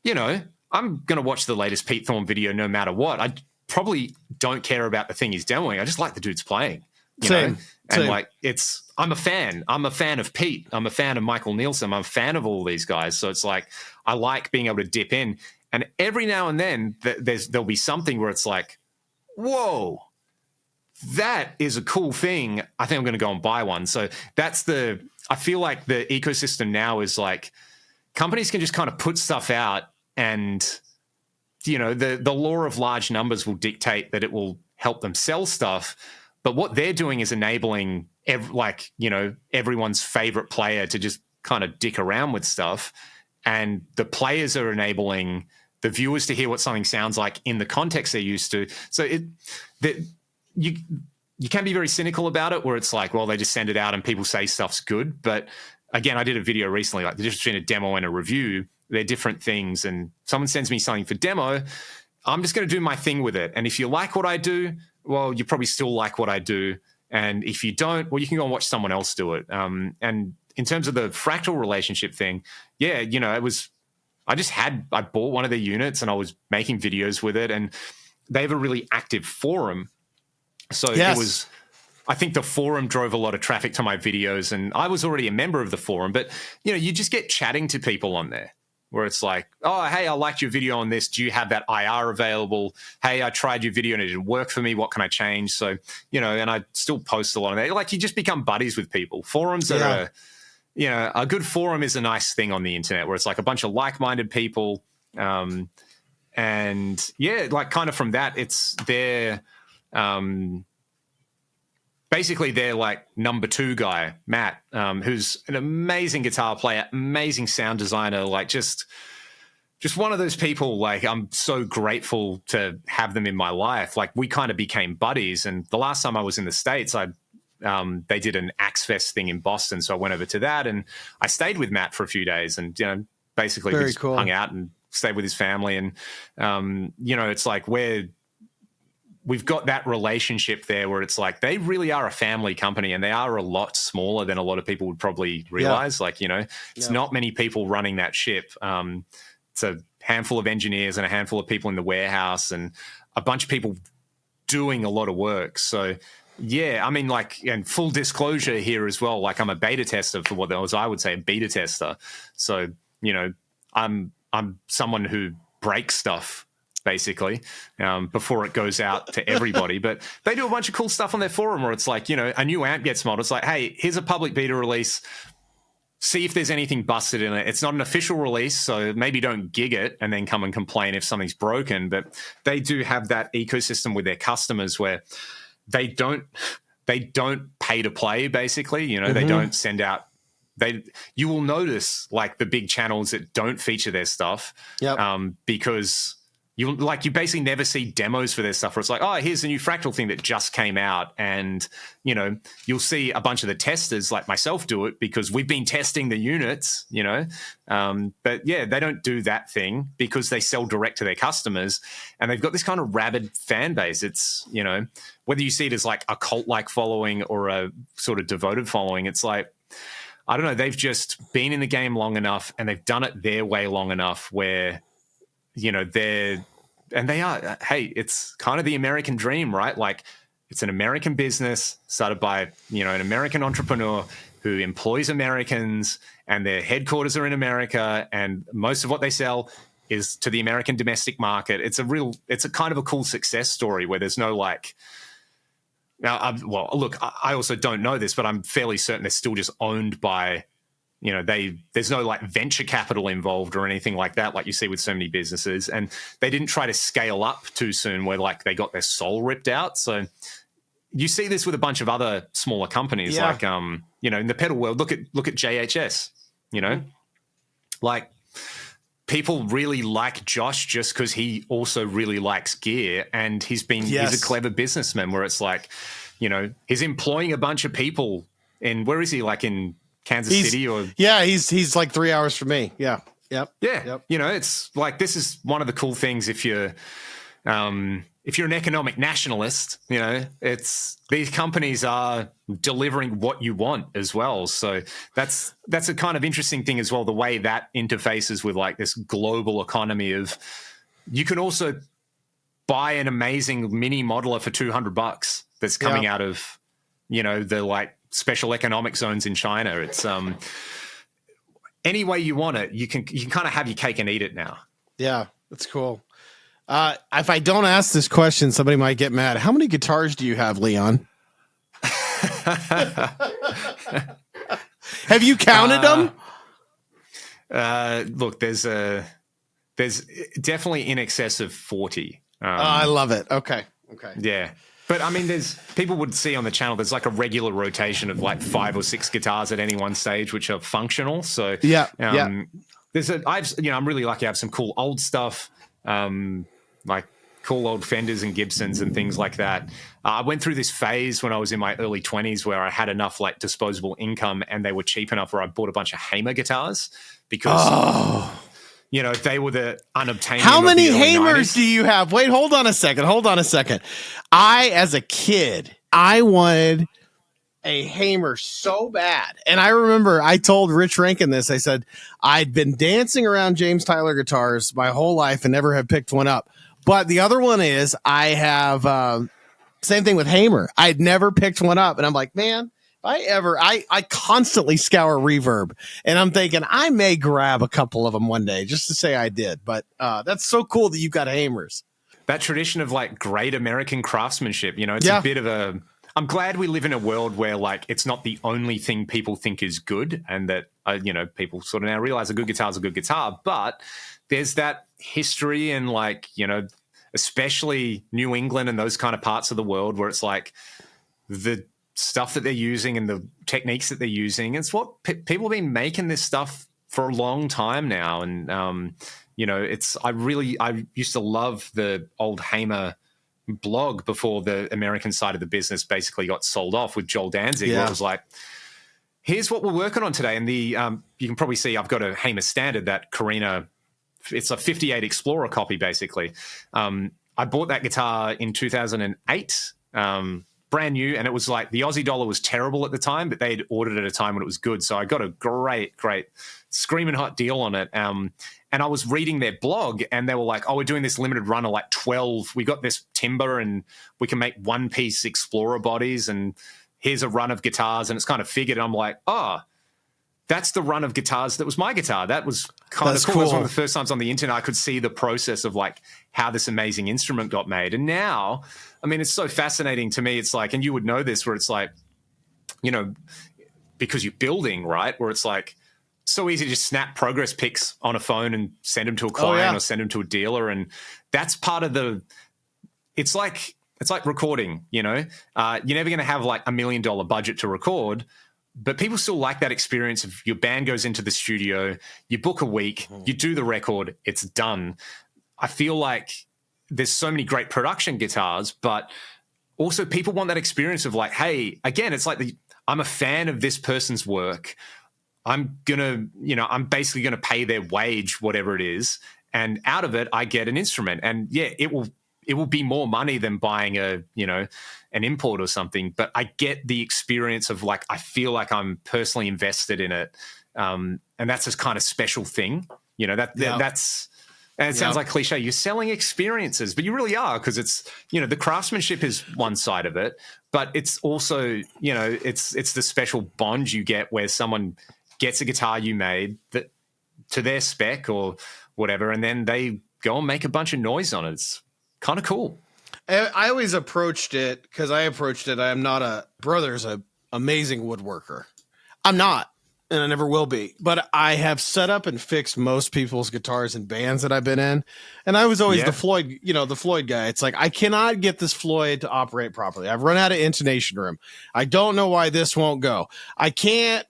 you know, I'm going to watch the latest Pete Thorne video no matter what. I probably don't care about the thing he's demoing. I just like the dude's playing, you know? And like, I'm a fan. I'm a fan of Pete. I'm a fan of Michael Nielsen. I'm a fan of all these guys. So it's like, I like being able to dip in. And every now and then there'll be something where it's like, whoa, that is a cool thing. I think I'm going to go and buy one. So I feel like the ecosystem now is like, companies can just kind of put stuff out, and, you know, the law of large numbers will dictate that it will help them sell stuff. But what they're doing is enabling everyone's favorite player to just kind of dick around with stuff. And the players are enabling the viewers to hear what something sounds like in the context they're used to. So you can be very cynical about it, where it's like, well, they just send it out and people say stuff's good. But again, I did a video recently, like the difference between a demo and a review, they're different things. And someone sends me something for demo, I'm just going to do my thing with it. And if you like what I do, well, you probably still like what I do. And if you don't, well, you can go and watch someone else do it. And in terms of the Fractal relationship thing, yeah, you know, I bought one of their units and I was making videos with it, and they have a really active forum. So I think the forum drove a lot of traffic to my videos, and I was already a member of the forum, but you know, you just get chatting to people on there where it's like, oh, hey, I liked your video on this. Do you have that IR available? Hey, I tried your video and it didn't work for me. What can I change? So, you know, and I still post a lot on there. Like, you just become buddies with people. Forums are a good forum is a nice thing on the internet where it's like a bunch of like-minded people. And yeah, like kind of from that, it's their, basically they're like number two guy, Matt, who's an amazing guitar player, amazing sound designer, like just one of those people. Like, I'm so grateful to have them in my life. Like, we kind of became buddies. And the last time I was in the States, they did an Axe Fest thing in Boston. So I went over to that and I stayed with Matt for a few days, and, you know, basically we just hung out and stayed with his family. And, you know, it's like we've got that relationship there where it's like they really are a family company, and they are a lot smaller than a lot of people would probably realize. Like, you know, it's not many people running that ship. It's a handful of engineers and a handful of people in the warehouse and a bunch of people doing a lot of work. So, yeah, I mean, like, and full disclosure here as well, like, I'm a beta tester for what was, I would say, a beta tester. So, you know, I'm someone who breaks stuff, basically, before it goes out to everybody. But they do a bunch of cool stuff on their forum where it's like, you know, a new amp gets modded. It's like, hey, here's a public beta release. See if there's anything busted in it. It's not an official release, so maybe don't gig it and then come and complain if something's broken. But they do have that ecosystem with their customers where they don't pay to play, basically. You know, they don't send out. You will notice, like, the big channels that don't feature their stuff, because you basically never see demos for their stuff where it's like, oh, here's a new Fractal thing that just came out. And, you know, you'll see a bunch of the testers like myself do it because we've been testing the units, you know. But, yeah, they don't do that thing because they sell direct to their customers, and they've got this kind of rabid fan base. It's, you know, whether you see it as like a cult-like following or a sort of devoted following, it's like, I don't know, they've just been in the game long enough and they've done it their way long enough where, you know, they are, hey, it's kind of the American dream, right? Like, it's an American business started by, you know, an American entrepreneur who employs Americans, and their headquarters are in America, and most of what they sell is to the American domestic market. It's a kind of a cool success story where there's no like, now, well, look, I also don't know this, but I'm fairly certain they're still just owned by, you know, there's no like venture capital involved or anything like that, like you see with so many businesses. And they didn't try to scale up too soon where like they got their soul ripped out. So you see this with a bunch of other smaller companies, like, you know, in the pedal world, look at JHS, you know, like, people really like Josh just because he also really likes gear, and he's a clever businessman where it's like, you know, he's employing a bunch of people in, where is he, like in Kansas City or? Yeah, he's like 3 hours from me. Yeah. Yep. Yeah. Yep. You know, it's like, this is one of the cool things if you're, if you're an economic nationalist, you know, it's these companies are delivering what you want as well. So that's a kind of interesting thing as well, the way that interfaces with like this global economy of you can also buy an amazing mini modeler for $200 that's coming out of, you know, the like special economic zones in China. It's any way you want it, you can kind of have your cake and eat it now. Yeah, that's cool. If I don't ask this question, somebody might get mad. How many guitars do you have, Leon? Have you counted them? Look, there's definitely in excess of 40. I love it. Okay. Yeah. But I mean, there's people would see on the channel, there's like a regular rotation of like 5 or 6 guitars at any one stage, which are functional. So I'm really lucky I have some cool old stuff. Like cool old Fenders and Gibsons and things like that. I went through this phase when I was in my early 20s where I had enough like disposable income and they were cheap enough where I bought a bunch of Hamer guitars because, you know, they were the unobtainium. How many of the early Hamers 90s. do you have? Wait, hold on a second. As a kid, I wanted a Hamer so bad. And I remember I told Rich Rankin this. I said, I'd been dancing around James Tyler guitars my whole life and never have picked one up. But the other one is I have same thing with Hamer. I'd never picked one up. And I'm like, man, I constantly scour Reverb. And I'm thinking I may grab a couple of them one day just to say I did. But that's so cool that you've got Hamers. That tradition of like great American craftsmanship, you know, it's a bit of a... I'm glad we live in a world where like it's not the only thing people think is good and that, you know, people sort of now realize a good guitar is a good guitar. But there's that history and like, you know, especially New England and those kind of parts of the world where it's like the stuff that they're using and the techniques that they're using. It's what people have been making this stuff for a long time now. And, you know, I used to love the old Hamer blog before the American side of the business basically got sold off with Joel Danzig. Where it was like, here's what we're working on today. And the you can probably see I've got a Hamer Standard, that Carina, it's a 58 Explorer copy basically. I bought that guitar in 2008, brand new, and it was like the Aussie dollar was terrible at the time, but they'd ordered at a time when it was good. So I got a great screaming hot deal on it. And I was reading their blog and they were like, oh, we're doing this limited run of like 12. We got this timber and we can make one-piece Explorer bodies and here's a run of guitars. And it's kind of figured. I'm like, oh, that's the run of guitars that was my guitar. That was kind of cool. It was one of the first times on the internet I could see the process of like how this amazing instrument got made. And now, I mean, it's so fascinating to me. It's like, and you would know this, where it's like, you know, because you're building, right? Where it's like, so easy to just snap progress pics on a phone and send them to a client or send them to a dealer. And that's part of it's like recording, you know, you're never going to have like $1 million budget to record, but people still like that experience of your band goes into the studio, you book a week, you do the record, it's done. I feel like there's so many great production guitars, but also people want that experience of like, hey, again, it's like I'm a fan of this person's work. I'm basically going to pay their wage, whatever it is. And out of it, I get an instrument. And yeah, it will be more money than buying an import or something. But I get the experience of like, I feel like I'm personally invested in it. And that's this kind of special thing, you know, that's, and it sounds like cliche. You're selling experiences, but you really are, because it's, you know, the craftsmanship is one side of it, but it's also, you know, it's the special bond you get where someone gets a guitar you made that to their spec or whatever, and then they go and make a bunch of noise on it. It's kind of cool. I always approached it because I am not brother's an amazing woodworker. I'm not. And I never will be, but I have set up and fixed most people's guitars in bands that I've been in. And I was always the Floyd guy. It's like, I cannot get this Floyd to operate properly. I've run out of intonation room. I don't know why this won't go.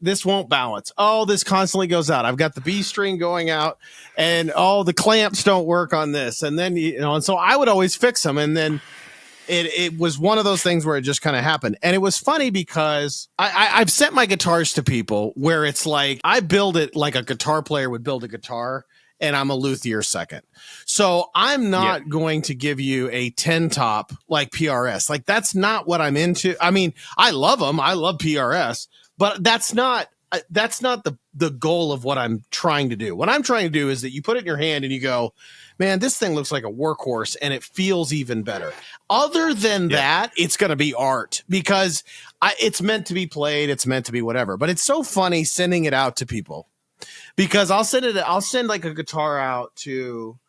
This won't balance. Oh, this constantly goes out. I've got the B string going out and the clamps don't work on this. And then, and so I would always fix them. And then it was one of those things where it just kind of happened. And it was funny because I've sent my guitars to people where it's like, I build it like a guitar player would build a guitar. and I'm a luthier second. So I'm not going to give you a 10 top like PRS. Like that's not what I'm into. I mean, I love them. I love PRS, but that's not the goal of what I'm trying to do. What I'm trying to do is that you put it in your hand and you go, man, this thing looks like a workhorse and it feels even better. Other than that, it's going to be art because it's meant to be played. It's meant to be whatever, but it's so funny sending it out to people. Because I'll send like a guitar out to,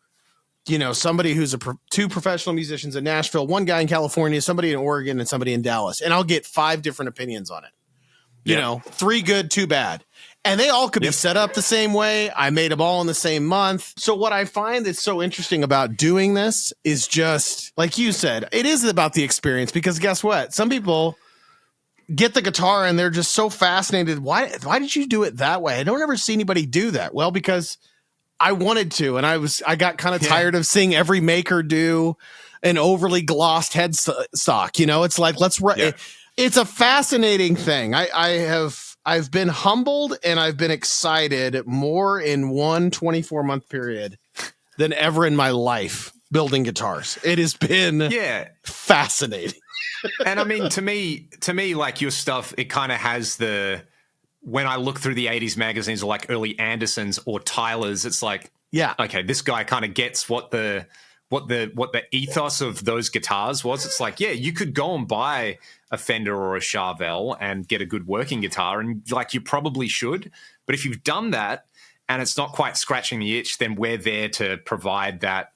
somebody who's two professional musicians in Nashville, one guy in California, somebody in Oregon, and somebody in Dallas. And I'll get 5 different opinions on it. 3 good, 2 bad. And they all could be set up the same way. I made them all in the same month. So what I find that's so interesting about doing this is just, like you said, it is about the experience because guess what? Some people get the guitar and they're just so fascinated. Why did you do it that way? I don't ever see anybody do that. Well, because I wanted to, and I got kind of tired of seeing every maker do an overly glossed headstock. It's like, it's a fascinating thing. I've been humbled and I've been excited more in one 24-month period than ever in my life building guitars. It has been fascinating. And I mean, to me, like your stuff, it kind of has when I look through the 80s magazines or like early Andersons or Tylers, it's like, okay, this guy kind of gets what the ethos of those guitars was. It's like, you could go and buy a Fender or a Charvel and get a good working guitar, and like you probably should. But if you've done that and it's not quite scratching the itch, then we're there to provide that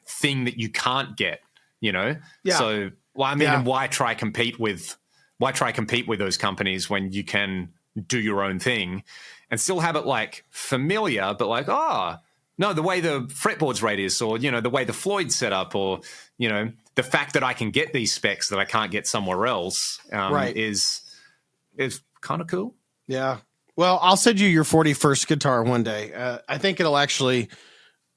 thing that you can't get, So, well, I mean, and why try compete with those companies when you can do your own thing and still have it like familiar, but like, no, the way the fretboard's radius or, the way the Floyd's set up or, the fact that I can get these specs that I can't get somewhere else is kind of cool. Yeah. Well, I'll send you your 41st guitar one day. I think it'll actually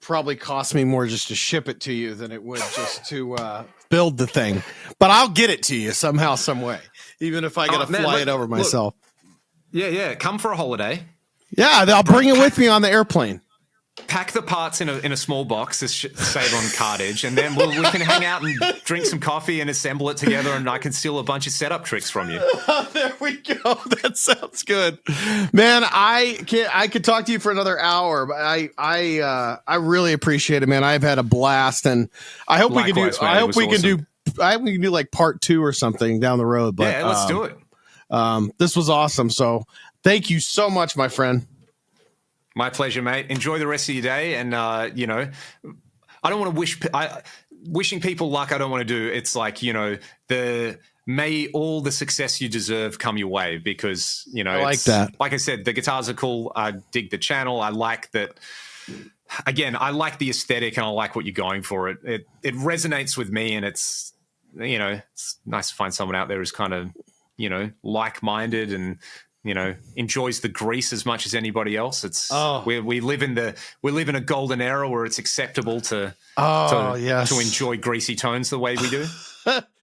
probably cost me more just to ship it to you than it would just to build the thing. But I'll get it to you somehow, some way, even if I got to fly it over myself. Look, come for a holiday. Yeah, I'll bring it with me on the airplane. Pack the parts in a small box to save on cartage, and then we can hang out and drink some coffee and assemble it together, and I can steal a bunch of setup tricks from you. There we go. That sounds good, man. I could talk to you for another hour, but I really appreciate it, man. I've had a blast, and I hope we can do. I hope we can do like part 2 or something down the road. But let's do it. This was awesome. So thank you so much, my friend. My pleasure, mate. Enjoy the rest of your day. And, I don't want to wishing people luck. I don't want to do. It's like, may all the success you deserve come your way because, I like that. Like I said, the guitars are cool. I dig the channel. I like that. Again, I like the aesthetic and I like what you're going for. It resonates with me, and it's, it's nice to find someone out there who's kind of, like-minded and, enjoys the grease as much as anybody else. It's we live in a golden era where it's acceptable to enjoy greasy tones the way we do.